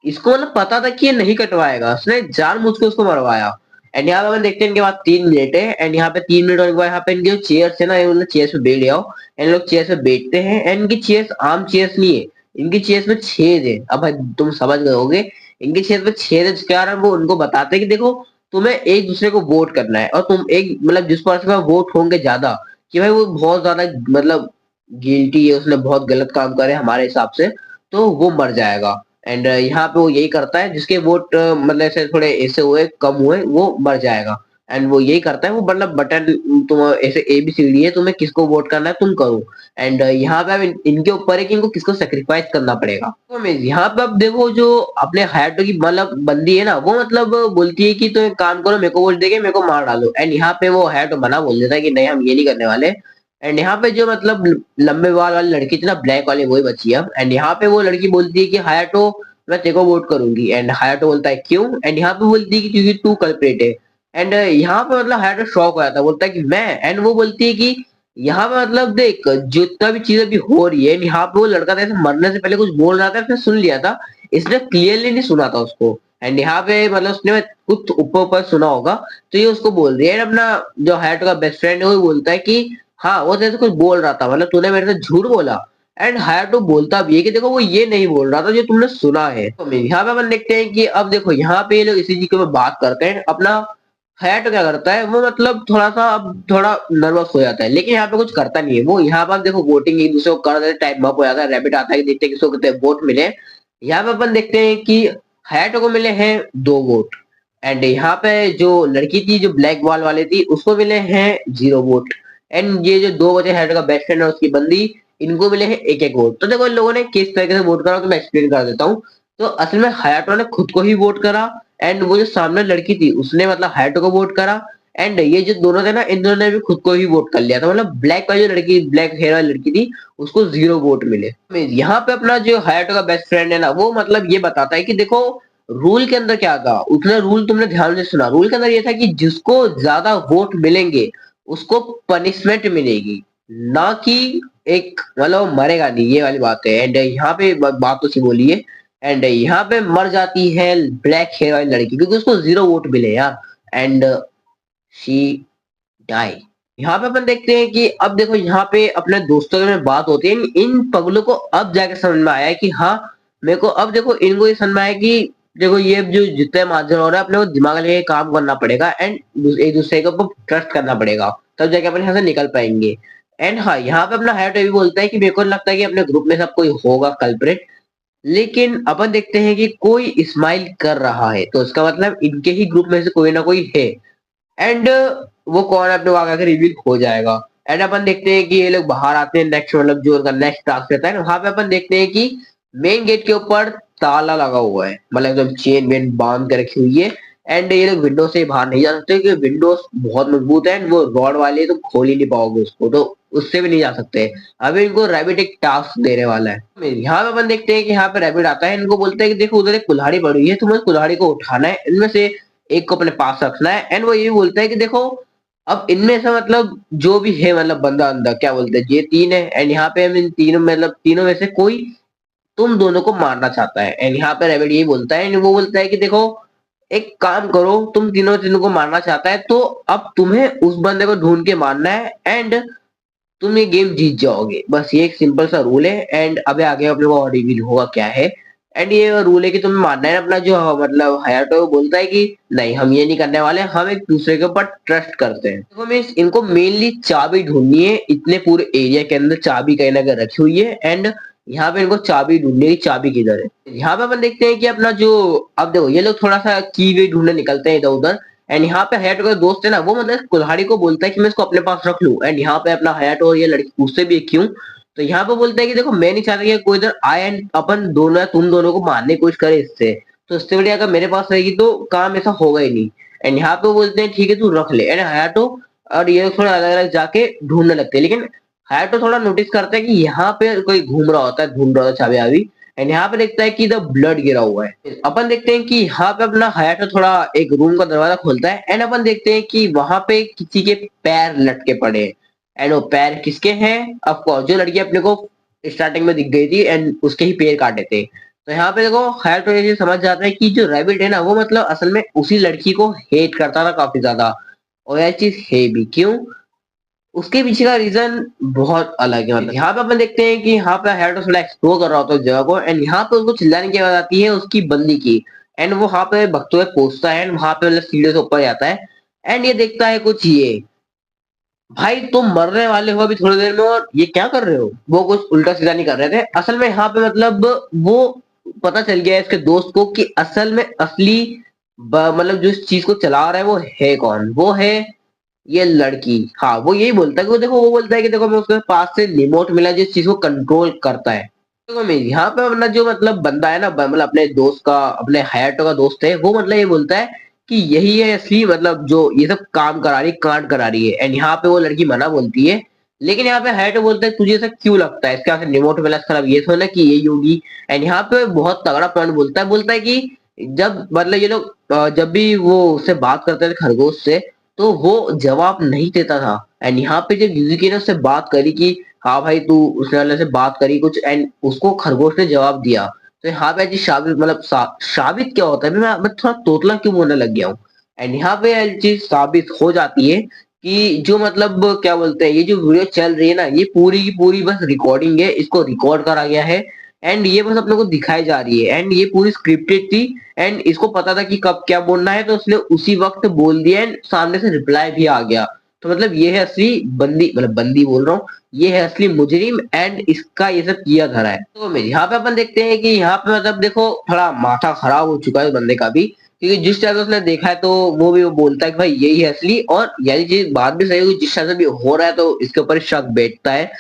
इसको मतलब पता था कि ये नहीं कटवाएगा, उसने जानबूझ के उसको मरवाया। एंड यहाँ पे अपन देखते हैं इनके बाद 3 मिनट है, एंड यहाँ पे 3 मिनट होने के बाद यहाँ पे इनके जो चेयर्स है ना, ये मतलब चेयर्स पे बैठ जाओ। एंड लोग चेयर्स पे बैठते हैं, एंड इनकी चेयर्स आम चेयर्स नहीं है, इनकी चेयर्स में छेद है। अब भाई तुम समझ गए होगे, इनके छेद में छेद है जिसके कारण वो उनको बताते हैं कि देखो तुम्हें एक दूसरे को वोट करना है, और तुम एक मतलब जिस पर्सन का वोट होंगे ज्यादा कि भाई वो बहुत ज्यादा मतलब गिल्टी है, उसने बहुत गलत काम करे हमारे हिसाब से, तो वो मर जाएगा। एंड यहाँ पे वो यही करता है, जिसके वोट मतलब ऐसे थोड़े ऐसे हुए कम हुए वो मर जाएगा। एंड वो यही करता है, वो मतलब बटन तुम ऐसे ABCD है, तुम्हें किसको वोट करना है तुम करो। एंड यहाँ पे अब इनके ऊपर है कि इनको किसको सेक्रीफाइस करना पड़ेगा। तो मैं यहाँ पे अब देखो जो अपने हायाटो की मतलब बंदी है ना, वो मतलब बोलती है कि तुम एक काम करो, मेरे को वोट देके मेरे को मार डालो। एंड यहाँ पे वो हायाटो मना बोल देता है कि नहीं हम ये नहीं करने वाले। एंड यहाँ पे जो मतलब लंबे बाल वाली लड़की थी ना, ब्लैक वाली, वही बची है अब। एंड यहाँ पे वो लड़की बोलती है कि हायाटो मैं तेरे को वोट करूंगी। एंड हायाटो बोलता है क्यों, एंड यहाँ पे बोलती है कि क्योंकि तू कल्प्रेट है। एंड यहाँ पे मतलब हायाटो शॉक हो जाता है, बोलता है कि मैं, एंड वो बोलती है कि यहाँ पे मतलब देख जितना भी चीज अभी हो रही है, यहाँ पे वो लड़का था ऐसे मरने से पहले कुछ बोल रहा था, उसने सुन लिया था, इसने क्लियरली नहीं सुना था उसको। एंड यहाँ पे मतलब उसने कुछ ऊपर ऊपर सुना होगा, तो ये उसको बोल रही है। एंड अपना जो हायाटो का बेस्ट फ्रेंड है वो बोलता है कि हाँ वो तेरे से कुछ बोल रहा था, मतलब तूने मेरे से झूठ बोला। एंड हायाटो बोलता भी है कि देखो वो ये नहीं बोल रहा था जो तुमने सुना है। तो यहाँ पे अपन देखते हैं कि अब देखो यहाँ पे ये लोग इसी चीज के ऊपर बात करते हैं। अपना हयाटो क्या करता है, वो मतलब थोड़ा सा अब थोड़ा नर्वस हो जाता है, लेकिन यहाँ पे कुछ करता नहीं है वो। यहाँ पर देखो वोटिंग एक दूसरे को कर देते, टाइम अप हो जाता है, रैबिट आता है कि देखते हैं किसको कितने वोट मिले। यहाँ पे अपन देखते हैं कि हयाटो को मिले हैं 2 वोट। एंड यहाँ पे जो लड़की थी जो ब्लैक बॉल वाली थी उसको मिले हैं 0 वोट। एंड ये जो 2 बचे हयाटो का बेस्ट फ्रेंड और उसकी बंदी, इनको मिले हैं 1-1 वोट। तो देखो इन लोगों ने किस तरीके से वोट करा तो मैं एक्सप्लेन कर देता हूँ। तो असल में हयाटो ने खुद को ही वोट करा, एंड वो जो सामने लड़की थी उसने मतलब हायाटो को वोट करा। एंड ये जो दोनों थे ना, इन दोनों ने भी खुद को ही वोट कर लिया था, मतलब ब्लैक वाली जो लड़की, ब्लैक हेयर वाली लड़की थी, उसको 0 वोट मिले। यहाँ पे अपना जो हायाटो का बेस्ट फ्रेंड है ना, वो मतलब ये बताता है कि देखो रूल के अंदर क्या था, उसने रूल तुमने ध्यान से सुना, रूल के अंदर ये था कि जिसको ज्यादा वोट मिलेंगे उसको पनिशमेंट मिलेगी, ना कि एक मतलब मरेगा नहीं, ये वाली बात है। एंड यहाँ पे बात तो सी बोली है। एंड यहाँ पे मर जाती है ब्लैक हेयर वाली लड़की, क्योंकि उसको 0 वोट मिले यार। And she die. यहाँ पे अपन देखते हैं कि अब देखो यहाँ पे अपने दोस्तों में बात होती है, इन पगलों को अब जाके समझ में आया कि हाँ मेरे को अब देखो इनको ये समझ में आया कि देखो ये जो जितने मार्जिन हो रहा है अपने को दिमाग लेके काम करना पड़ेगा, एंड एक दूसरे के ऊपर ट्रस्ट करना पड़ेगा, तब जाके अपन यहाँ से निकल पाएंगे। एंड हाँ यहाँ पे अपना हायाटो भी बोलता है कि मेरे को लगता है कि अपने ग्रुप में सब कोई होगा कल्प्रेट, लेकिन अपन देखते हैं कि कोई स्माइल कर रहा है, तो इसका मतलब इनके ही ग्रुप में से कोई ना कोई है। एंड वो कौन है अपने वहां आकर रिवील हो जाएगा। एंड अपन देखते हैं कि ये लोग बाहर आते हैं, नेक्स्ट मतलब जो उनका नेक्स्ट टास्क रहता है ना, वहां पे अपन देखते हैं कि मेन गेट के ऊपर ताला लगा हुआ है, मतलब एकदम चेन वेन बांध के रखी हुई है। एंड ये लोग विंडो से बाहर नहीं जा सकते क्योंकि विंडोज बहुत मजबूत है एंड वो रॉड वाले तो खोल ही नहीं पाओगे उसको, तो उससे भी नहीं जा सकते। अभी इनको रैबिट एक टास्क देने वाला है। यहाँ पे अपन देखते हैं कि यहाँ पे रैबिट आता है, इनको बोलते हैं कि देखो उधर एक कुल्हाड़ी पड़ी हुई है, तुम्हें उस कुल्हाड़ी को उठाना है, इनमें से एक को अपने पास रखना है। एंड वो ये बोलता है कि देखो अब इनमें से मतलब जो भी है, मतलब बंदा अंदर क्या बोलते हैं, ये तीन है एंड यहाँ पे हम इन तीनों मतलब तीनों में से कोई तुम दोनों को मारना चाहता है। एंड यहाँ पे रैबिट यही बोलता है, एंड वो बोलता है कि देखो एक काम करो, तुम तीनों तीनों को मारना चाहता है तो अब तुम्हें उस बंदे को ढूंढ के मारना है एंड तुम ये गेम जीत जाओगे। बस ये एक सिंपल सा रूल है। एंड अबे आगे अपने को और रिवील होगा क्या है। एंड ये रूल है कि तुम्हें मानना है अपना जो मतलब हयाटो बोलता है कि नहीं हम ये नहीं करने वाले, हम एक दूसरे के ऊपर ट्रस्ट करते हैं। देखो मैं इनको मेनली चाबी ढूंढनी है, इतने पूरे एरिया के अंदर चाबी कहीं ना कहीं रखी हुई है। एंड यहाँ पे इनको चाबी ढूंढनी है, चाबी किधर है। यहाँ पे अपन देखते हैं कि अपना जो, अब देखो ये लोग थोड़ा सा की वे ढूंढने निकलते हैं इधर उधर। एंड यहाँ पे हयाटो का दोस्त है ना, वो मतलब कुल्हाड़ी को बोलता है कि मैं इसको अपने पास रख लूं। एंड यहाँ पे अपना हयाटो और ये लड़की पूछते भी है क्यों, तो यहाँ पे बोलता है कि देखो मैं नहीं चाहता कि कोई इधर आए एंड अपन दोनों या तुम दोनों को मारने की कोशिश करे इससे, तो इससे बढ़िया अगर मेरे पास रहेगी तो काम ऐसा होगा ही नहीं। एंड यहाँ पे बोलते हैं ठीक है तू रख ले। एंड हयाटो और ये थोड़ा अलग अलग जाके ढूंढने लगते हैं, लेकिन हयाटो थोड़ा नोटिस करता है कि यहाँ पे कोई घूम रहा होता है, ढूंढ रहा होता है चाबी आबी। एंड यहाँ पे देखता है कि द ब्लड गिरा हुआ है। अपन देखते हैं कि यहाँ पे अपना हयाटो थोड़ा एक रूम का दरवाजा खोलता है एंड अपन देखते हैं कि वहां पे किसी के पैर लटके पड़े हैं। एंड वो पैर किसके हैं, ऑफ कोर्स जो लड़की अपने को स्टार्टिंग में दिख गई थी एंड उसके ही पैर काटे थे। तो यहाँ पे देखो हयाटो ये समझ जाता है कि जो रैबिट है ना वो मतलब असल में उसी लड़की को हेट करता था काफी ज्यादा, और यह चीज है भी क्यों, उसके पीछे का रीजन बहुत अलग है। मतलब यहाँ पे अपन देखते हैं कि यहाँ पे हेडो थोड़ा एक्सप्लोर कर रहा होता है उस जगह को। एंड यहाँ पे उसको चिल्लाने की आवाज आती है उसकी बंदी की। एंड वो वहां पे भक्तों में पहुंचता है एंड वहां पे मतलब सीढ़ियों से ऊपर जाता है। एंड ये देखता है कुछ, ये भाई तुम मरने वाले हो अभी थोड़ी देर में और ये क्या कर रहे हो। वो कुछ उल्टा सीधा नहीं कर रहे थे असल में, यहाँ पे मतलब वो पता चल गया है इसके दोस्त को कि असल में असली मतलब जो इस चीज को चला रहा है वो है कौन, वो है ये लड़की। हाँ वो यही बोलता है कि वो देखो, वो बोलता है कि देखो मैं उसके पास से रिमोट मिला जिस चीज को कंट्रोल करता है। देखो मैं यहाँ पे अपना जो मतलब बंदा है ना, मतलब अपने दोस्त का, अपने हयाटो का दोस्त है, वो मतलब ये बोलता है कि यही है असली मतलब जो ये सब काम करा रही, कांड करा रही है। एंड यहाँ पे वो लड़की मना बोलती है, लेकिन यहाँ पे हयाटो बोलता है तुझे ऐसा क्यों लगता है, इसके पास रिमोट मिला खराब ये थोड़ा ना कि यही होगी। एंड यहाँ पे बहुत तगड़ा पॉइंट बोलता है कि जब मतलब ये लोग जब भी वो उससे बात करते थे खरगोश से, तो वो जवाब नहीं देता था। एंड यहाँ पे जब युजुकी ने उससे बात करी कि हाँ भाई तू उसने वाले से बात करी कुछ, एंड उसको खरगोश ने जवाब दिया, तो यहाँ पे जी साबित मतलब साबित क्या होता है, मैं थोड़ा तोतला क्यों बोलने लग गया हूँ। एंड यहाँ पे ये चीज साबित हो जाती है कि जो मतलब क्या बोलते हैं, ये जो वीडियो चल रही है ना ये पूरी की पूरी बस रिकॉर्डिंग है, इसको रिकॉर्ड करा गया है एंड ये बस अपने को दिखाई जा रही है। एंड ये पूरी स्क्रिप्टेड थी एंड इसको पता था कि कब क्या बोलना है, तो उसने उसी वक्त बोल दिया एंड सामने से रिप्लाई भी आ गया। तो मतलब ये है असली बंदी, मतलब बंदी बोल रहा हूँ, ये है असली मुजरिम एंड इसका ये सब किया धरा है। तो यहाँ पे अपन देखते हैं कि यहाँ पे मतलब देखो थोड़ा माथा खराब हो चुका है बंदे का भी, क्योंकि जिस तरह से उसने देखा है तो वो बोलता है कि भाई यही है असली, और यही चीज बात भी सही होगी, जिस तरह से भी हो रहा है तो इसके ऊपर शक बैठता है।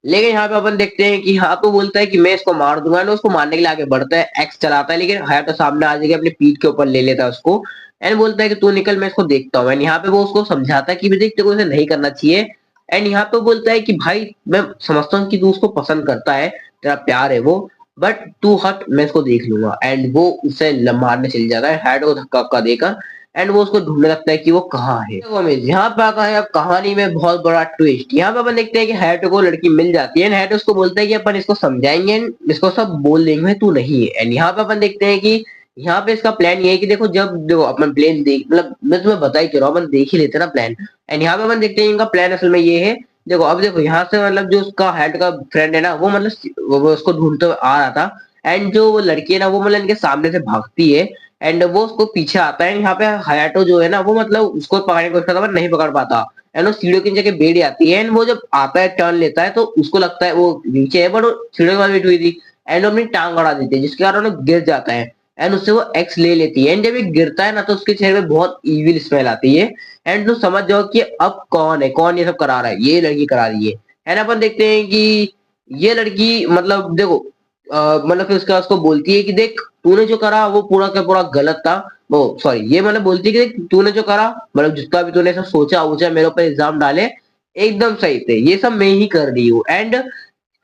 लेकिन यहाँ पे अपन देखते हैं कि यहाँ पे बोलता है कि मैं इसको मार दूंगा ना, उसको मारने के लिए आगे बढ़ता है, एक्स चलाता है, लेकिन हयाटो सामने आ जाएगा अपनी पीठ के ऊपर ले लेता है उसको एंड बोलता है कि तू निकल मैं इसको देखता हूँ। एंड यहाँ पे वो उसको समझाता है कि देख तेरे को इसे नहीं करना चाहिए। एंड यहाँ पे बोलता है कि भाई मैं समझता हूँ कि तू उसको पसंद करता है, तेरा प्यार है वो, बट तू हट मैं इसको देख लूंगा। एंड वो उसे मारने चल जाता है हेड को धक्का धक्का देकर। एंड वो उसको ढूंढने लगता है कि वो कहाँ है। तो यहाँ पे आता है अब कहानी में बहुत बड़ा ट्विस्ट। यहाँ पे अपन देखते हैं कि हैट को लड़की मिल जाती है एंड हैट उसको बोलता है कि अपन इसको समझाएंगे एंड इसको सब बोल देंगे तू नहीं है। एंड यहाँ पे अपन देखते हैं कि यहाँ पे इसका प्लान ये है कि देखो जब देखो अपन प्लान देख मतलब मैं तुम्हें बता ही क्यों रहा हूँ, अपन देख ही लेते ना प्लान। एंड यहाँ पे अपन देखते हैं इनका प्लान असल में ये है, देखो अब देखो यहाँ से मतलब जो उसका हेड का फ्रेंड है ना वो मतलब वो उसको ढूंढते हुए आ रहा था। एंड जो वो लड़की है ना वो मतलब इनके सामने से भागती है एंड वो उसको पीछे आता है। यहाँ पे हयाटो जो है ना वो मतलब उसको पकड़ने की कोशिश करता है नहीं पकड़ पाता। एंड वो सीढ़ियों की जगह बैठ जाती है एंड वो जब आता है टर्न लेता है तो उसको लगता है वो नीचे है, बट वो सीढ़ियों के पास बैठी हुई थी एंड वो अपनी टांग अड़ा देती है जिसके कारण वो गिर जाता है। एंड उससे वो एक्स ले लेती है एंड जब ये गिरता है ना तो उसके चेहरे में बहुत इविल स्मेल आती है। एंड तो समझ जाओ कि अब कौन है, कौन ये सब करा रहा है, ये लड़की करा रही है। एंड अपन देखते हैं कि ये लड़की मतलब देखो मतलब फिर उसके बाद उसको बोलती है कि देख तूने जो करा वो पूरा का पूरा गलत था। वो सॉरी ये मतलब बोलती है कि देख तूने जो करा मतलब जितना भी तूने सब सोचा उचा मेरे ऊपर इल्जाम डाले एकदम सही थे, ये सब मैं ही कर रही हूँ। एंड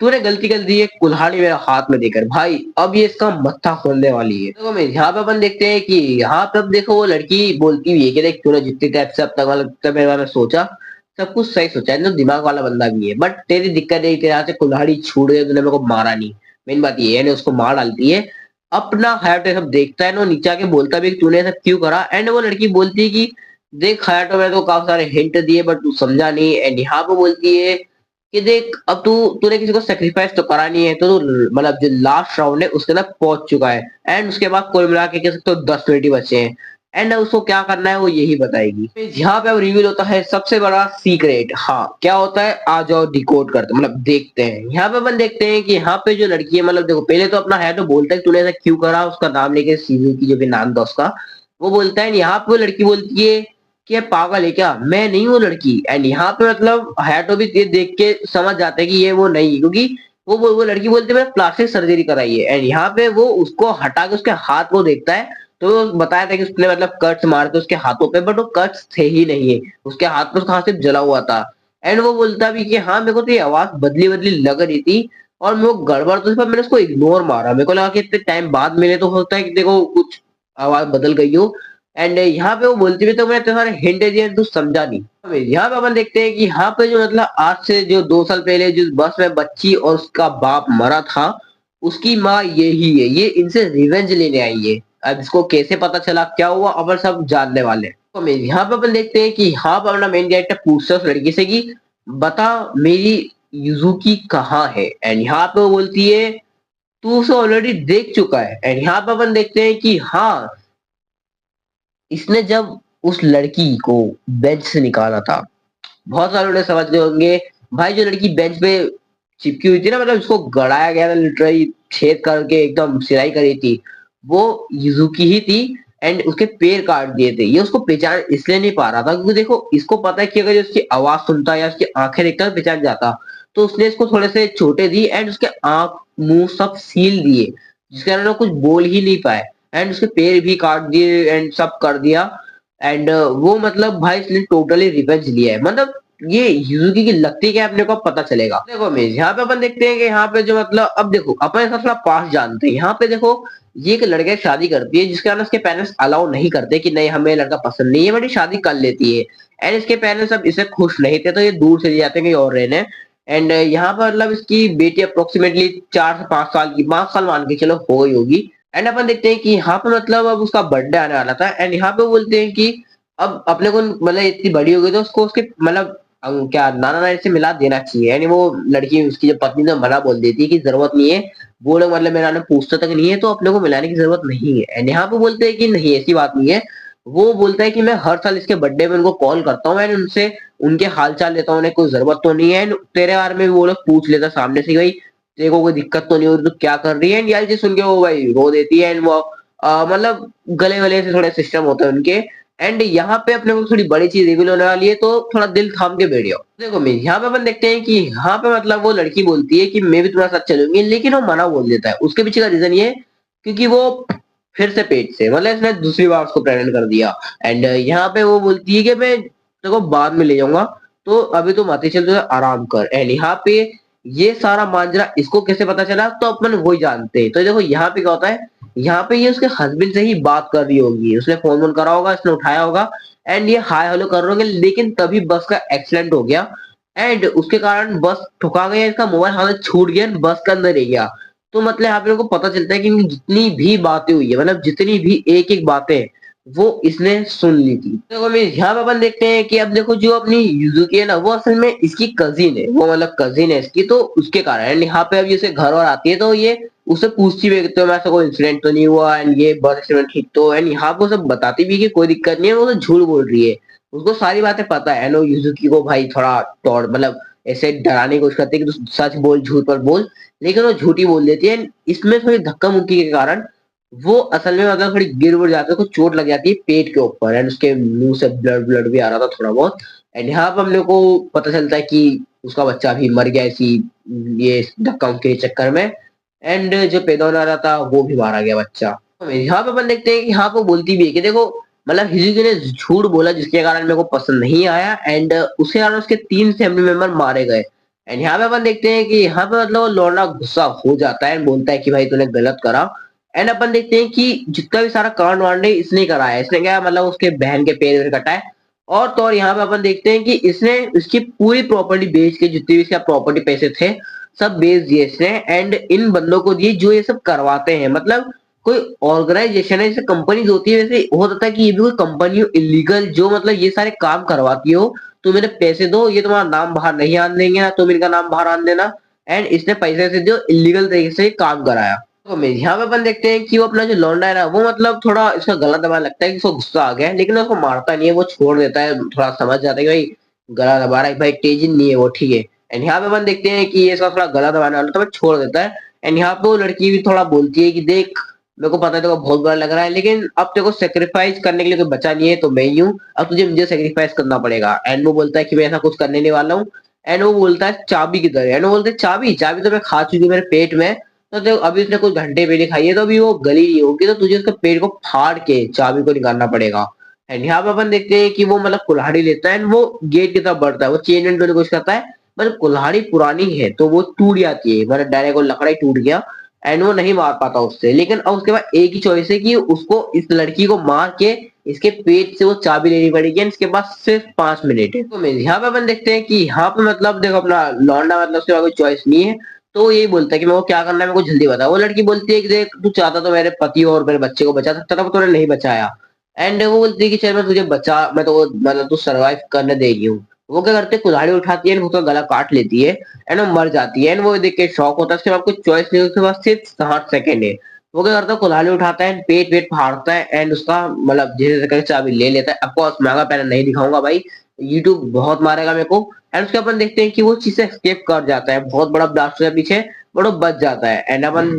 तूने गलती कर दी है कुल्हाड़ी मेरे हाथ में देकर, भाई अब ये इसका मत्था खोलने वाली है। तो मैं यहाँ पे अपन देखते हैं कि यहाँ पे अब देखो वो लड़की बोलती हुई है कि देख तूने जितनी टाइप से अब तक मतलब तब मेरे बारे में सोचा सब कुछ सही सोचा है, तो दिमाग वाला बंदा भी है, बट तेरी दिक्कत है तेरे हाथ से कुल्हाड़ी छूट गई, तूने मेरे को मारा नहीं। मेन बात ये है यानी उसको मार डालती है। अपना हयाटो सब देखता है ना, नीचे आके बोलता भी है कि तूने ऐसा क्यों करा। एंड वो लड़की बोलती है कि देख हयाटो मैंने तो काफी सारे हिंट दिए बट तू समझा नहीं। एंड यहाँ पे बोलती है कि देख अब तूने किसी को सेक्रीफाइस तो करा नहीं है, तो तू मतलब जो लास्ट राउंड है उसके अंदर पहुंच चुका है। एंड उसके बाद कोई मिला के कह सकते हो 10 मिनट ही बचे हैं। एंड उसको क्या करना है वो यही बताएगी। फिर यहाँ पे अब रिवील होता है सबसे बड़ा सीक्रेट। हाँ क्या होता है आ जाओ डिकोड करते मतलब देखते हैं। यहाँ पे अपन देखते हैं कि यहाँ पे जो लड़की है मतलब देखो पहले तो अपना है तो बोलता है कि तूने ऐसा क्यों करा, उसका नाम लेके सीजू की जो भी नाम था उसका वो बोलता है। यहाँ पे वो लड़की बोलती है कि ये पागल है क्या, मैं नहीं हूँ लड़की। एंड यहाँ पे मतलब हैटो भी ये देख के समझ जाता है कि ये वो नहीं है, क्योंकि वो लड़की बोलती है मैंने प्लास्टिक सर्जरी कराई है। एंड यहाँ पे वो उसको हटा के उसके हाथ को देखता है तो वो बताया था कि उसने मतलब कट्स मारे थे उसके हाथों पे, बट वो कट्स थे ही नहीं है, उसके हाथ पे उसका हाथ सिर्फ जला हुआ था। एंड वो बोलता भी कि हाँ मेरे को तो ये आवाज बदली बदली लग रही थी और मेरे को गड़बड़ तो थी, पर मैंने उसको इग्नोर मारा, मेरे को लगा कि इतने टाइम बाद मिले तो होता है कि देखो कुछ आवाज बदल गई हो। एंड यहाँ पे वो बोलती भी तो मैंने इतने सारे हिंट दिए तू समझा नहीं। यहाँ पे अपन देखते हैं कि यहाँ पे जो मतलब आज से जो 2 साल पहले जिस बस में बच्ची और उसका बाप मरा था उसकी माँ यही है, ये इनसे रिवेंज लेने आई है। अब इसको कैसे पता चला क्या हुआ अपन सब जानने वाले हैं। तो यहाँ पे अपन देखते हैं कि यहाँ पर अपना मेन कैरेक्टर पूछता है उस लड़की से कि बता मेरी युजुकी कहाँ है। एंड यहाँ पे वो बोलती है तू उसे ऑलरेडी देख चुका है। एंड यहाँ पे अपन देखते हैं कि हाँ इसने जब उस लड़की को बेंच से निकाला था, बहुत सारे लोग समझ गए होंगे भाई जो लड़की बेंच पे चिपकी हुई थी ना मतलब उसको गड़ाया गया था लिटरली, छेद करके एकदम सिलाई करी थी, वो युजुकी ही थी। एंड उसके पैर काट दिए थे। ये उसको पहचान इसलिए नहीं पा रहा था क्योंकि देखो इसको पता है कि अगर ये उसकी आवाज सुनता या उसकी आंखें देखता तो पहचान जाता, तो उसने इसको थोड़े से छोटे दी एंड उसके आंख मुंह सब सील दिए जिसके कारण वो कुछ बोल ही नहीं पाए। एंड उसके पैर भी काट दिए एंड सब कर दिया। एंड वो मतलब भाई इसने टोटली रिवेंज लिया है। मतलब ये युजुकी की लगती क्या है अपने को पता चलेगा। देखो मैं यहाँ पे अपन देखते हैं कि यहाँ पे जो मतलब अब देखो अपन इसका थोड़ा पास जानते हैं। यहाँ पे देखो ये एक लड़के से शादी करती है जिसके कारण उसके पेरेंट्स अलाउ नहीं करते कि नहीं हमें लड़का पसंद नहीं है, बट ये शादी कर लेती है। एंड इसके पेरेंट्स अब इसे खुश नहीं थे तो ये दूर से जाते हैं कहीं और रहने। एंड यहाँ पर मतलब इसकी बेटी अप्रोक्सीमेटली 4 से 5 साल की, 5 साल मान के चलो हो गई होगी। एंड अपन देखते हैं कि यहाँ पे मतलब अब उसका बर्थडे आने वाला था। एंड यहाँ पे बोलते हैं कि अब अपने को मतलब इतनी बड़ी हो गई तो उसको उसके मतलब क्या नाना नानी से मिला देना चाहिए। यानी वो लड़की उसकी जो पत्नी तो मना बोल देती है कि जरूरत नहीं है, वो लोग मतलब मेरा नाम पूछता तक नहीं है तो अपने को मिलाने की जरूरत नहीं है। एंड यहाँ पे बोलते हैं कि नहीं ऐसी बात नहीं है। वो बोलता है कि मैं हर साल इसके बर्थडे में उनको कॉल करता हूँ एंड उनसे उनके हाल चाल लेता हूँ, उन्हें कोई जरूरत तो नहीं है। एंड तेरे बारे में भी वो लोग पूछ लेता सामने से कि भाई तेरे को कोई दिक्कत तो नहीं हो रही तो क्या कर रही है। एंड यार चीज सुन के वो भाई रो देती है। एंड वो मतलब गले गले से थोड़े सिस्टम होते हैं उनके। एंड यहाँ पे अपने को थोड़ी बड़ी चीज रिवील होने वाली है तो थोड़ा दिल थाम के बैठ जाओ। देखो मैं यहाँ पे अपन देखते हैं कि यहाँ पे मतलब वो लड़की बोलती है कि मैं भी तुम्हारे साथ चलूंगी, लेकिन वो मना बोल देता है। उसके पीछे का रीजन ये है क्योंकि वो फिर से पेट से मतलब इसने दूसरी बार उसको प्रेग्नेंट कर दिया। एंड यहाँ पे वो बोलती है कि मैं तेरे को बाद में ले जाऊंगा, तो अभी तो मत ही चल, तो आराम कर। एंड यहाँ पे ये सारा मांजरा इसको कैसे पता चला तो अपन वही जानते हैं। तो देखो यहाँ पे क्या होता है, यहाँ पे ये उसके हस्बैंड से ही बात कर रही होगी, उसने फोन वोन करा होगा, इसने उठाया होगा एंड ये हाय हेलो कर रहे होंगे। लेकिन तभी बस का एक्सीडेंट हो गया एंड उसके कारण बस ठुका गया, इसका मोबाइल हाथ से छूट गया, बस के अंदर रह गया। तो मतलब यहाँ पे को पता चलता है कि इनकी जितनी भी बातें हुई है मतलब जितनी भी एक एक बातें वो इसने सुन ली थी। देखो मैं यहाँ पे अपन देखते हैं कि अब देखो जो अपनी युजुकी है ना वो असल में इसकी कजिन है, वो मतलब कजिन है इसकी, तो उसके कारण यहाँ पे अब जैसे घर और आती है तो ये उससे पूछती भी तो ऐसा कोई इंसिडेंट तो नहीं हुआ एंड ये बस एक्सीडेंट ठीक तो। एंड यहाँ पे वो सब बताती भी कि कोई दिक्कत नहीं है, वो तो झूठ बोल रही है, उसको सारी बातें पता है। नो युजुकी को भाई थोड़ा तौड़ मतलब ऐसे डराने की कोशिश करते हैं कि तू सच बोल झूठ पर बोल, लेकिन वो झूठी बोल देती है। इसमें थोड़ी धक्का मुक्की के कारण वो असल में मतलब थोड़ी गिर उड़ जाती है, उसको चोट लग जाती है पेट के ऊपर एंड उसके मुंह से ब्लड ब्लड भी आ रहा था थोड़ा बहुत। एंड यहाँ पर हम लोग को पता चलता है कि उसका बच्चा भी मर गया इसी ये धक्का मुक्की के चक्कर में। एंड जो पैदा होने वाला था वो भी मारा गया बच्चा। तो यहाँ पे अपन देखते हैं कि यहाँ पे बोलती भी है कि देखो मतलब हिजुकी ने झूठ बोला जिसके कारण मेरे को पसंद नहीं आया, एंड उसके कारण उसके 3 फैमिली मेंबर मारे गए। एंड यहाँ पे अपन देखते हैं कि यहाँ पे मतलब वो लौंडा गुस्सा हो जाता है एंड बोलता है कि भाई तूने गलत करा। एंड अपन देखते हैं कि जितना भी सारा कांड वांड है इसने करा है, इसने क्या मतलब उसके बहन के पैर वैर कटा है। और तो और यहाँ पे अपन देखते हैं कि इसने उसकी पूरी प्रॉपर्टी बेच के जितनी भी इसका प्रॉपर्टी पैसे थे सब बेच दिए इसने, एंड इन बंदों को दिए जो ये सब करवाते हैं। मतलब कोई ऑर्गेनाइजेशन है जैसे कंपनीज होती है, वैसे हो सकता है कि ये भी कोई कंपनी हो इलीगल जो मतलब ये सारे काम करवाती हो। तुम इन्हें पैसे दो, ये तुम्हारा नाम बाहर नहीं आने देंगे ना तुम इनका नाम बाहर आने देना। एंड इसने पैसे से जो इलीगल तरीके से काम कराया। तो मैं यहाँ पे अपन देखते हैं कि वो अपना जो लौंडा है ना वो मतलब थोड़ा इसका गला दबा लगता है कि उसको गुस्सा आ गया है, लेकिन उसको मारता नहीं है, वो छोड़ देता है, थोड़ा समझ जाता है कि भाई गला दबा रहा है, भाई तेजिन नहीं है वो, ठीक है। एंड यहाँ पे अपन देखते हैं कि ये इसका थोड़ा गला दबाने वाला तो वो छोड़ देता है। एंड यहाँ पे वो लड़की भी थोड़ा बोलती है कि देख मेरे को पता है तेरे को बहुत बुरा लग रहा है, लेकिन अब तेरे को सेक्रीफाइस करने के लिए कोई बचा नहीं है तो मैं ही हूँ, अब तुझे मुझे सेक्रीफाइस करना पड़ेगा। एंड वो बोलता है कि मैं ऐसा कुछ करने नहीं वाला हूँ। एंड वो बोलता है चाबी किधर है, एंड वो बोलते हैं चाबी चाबी तो मैं खा चुकी हूँ मेरे पेट में। तो देखो अभी उसने कुछ घंटे पहले खाई है तो अभी वो गली नहीं होगी, तो तुझे उसके पेट को फाड़ के चाबी को निकालना पड़ेगा। एंड यहाँ पे अपन देखते हैं कि वो मतलब कुल्हाड़ी लेता है एंड वो गेट की तरफ बढ़ता है, वो चेन वेन करने की कोशिश करता है। मतलब कुल्हाड़ी पुरानी है तो वो टूट जाती है, मतलब डायरेक्ट वो लकड़ा ही टूट गया। एंड वो नहीं मार पाता उससे, लेकिन अब उसके बाद एक ही चॉइस है कि उसको इस लड़की को मार के इसके पेट से वो चाबी लेनी पड़ेगी। इसके पास सिर्फ 5 मिनट है। तो यहाँ पे अपन देखते हैं कि यहाँ पे मतलब देखो अपना लौंडा मतलब उसके पास कोई चॉइस नहीं है, तो वो यही बोलता है कि मेरे को क्या करना है, मेरे को जल्दी बता। वो लड़की बोलती है कि देख तू चाहता तो मेरे पति और मेरे बच्चे को बचा सकता था, पर तूने नहीं बचाया। एंड वो बोलती है कि चल मैं तुझे बचा, मैं तो मतलब तू सरवाइव करने देगी हूँ। वो क्या करते हैं कुल्हाड़ी उठाती है, उसका गला काट लेती है एंड वो मर जाती है। एंड वो देख के शॉक होता है, उसके बाद कुछ चॉइस नहीं, उसके पास सिर्फ 60 सेकंड है। वो क्या करता है कुल्हाड़ी उठाता है, पेट वेट फाड़ता है एंड उसका मतलब जैसे करके चाबी ले लेता है। ऑफकोर्स महंगा पैन नहीं दिखाऊंगा भाई, यूट्यूब बहुत मारेगा मेरे को। एंड उसके अपन देखते हैं कि वो चीज से एस्केप कर जाता है, बहुत बड़ा ब्लास्ट है पीछे, बट वो बच जाता है। एंड अपन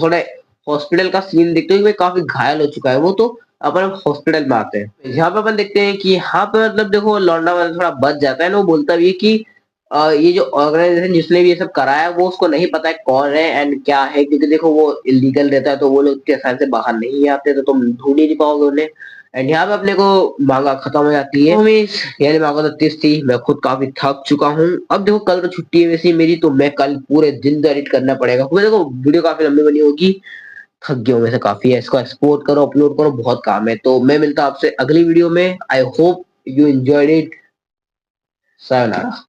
थोड़े हॉस्पिटल का सीन देखते हैं कि भाई काफी घायल हो चुका है वो, तो अपन हॉस्पिटल में आते हैं। यहाँ पे अपन देखते हैं कि यहाँ पे मतलब देखो लौंडा वाला थोड़ा बच जाता है ना, वो बोलता भी है कि ये जो ऑर्गेनाइजेशन जिसने भी ये सब कराया है वो उसको नहीं पता है कौन है एंड क्या है, क्योंकि देखो वो इलीगल रहता है तो वो लोग इतने आसानी से बाहर नहीं आते, तो तुम ढूंढ ही नहीं पाओगे उन्हें। एंड यहाँ पे अपने को मांगा खत्म हो जाती है। यानी मांगा तो 30 थी, मैं खुद काफी थक चुका हूँ। अब देखो कल तो छुट्टी है वैसे मेरी, तो मैं कल पूरे दिन एडिट करना पड़ेगा क्योंकि देखो वीडियो काफी लंबी बनी होगी। थक गया हूँ वैसे काफी है, इसको एक्सपोर्ट करो अपलोड करो बहुत काम है। तो मैं मिलता हूँ आपसे अगली वीडियो में। I hope you enjoyed it. sayonara।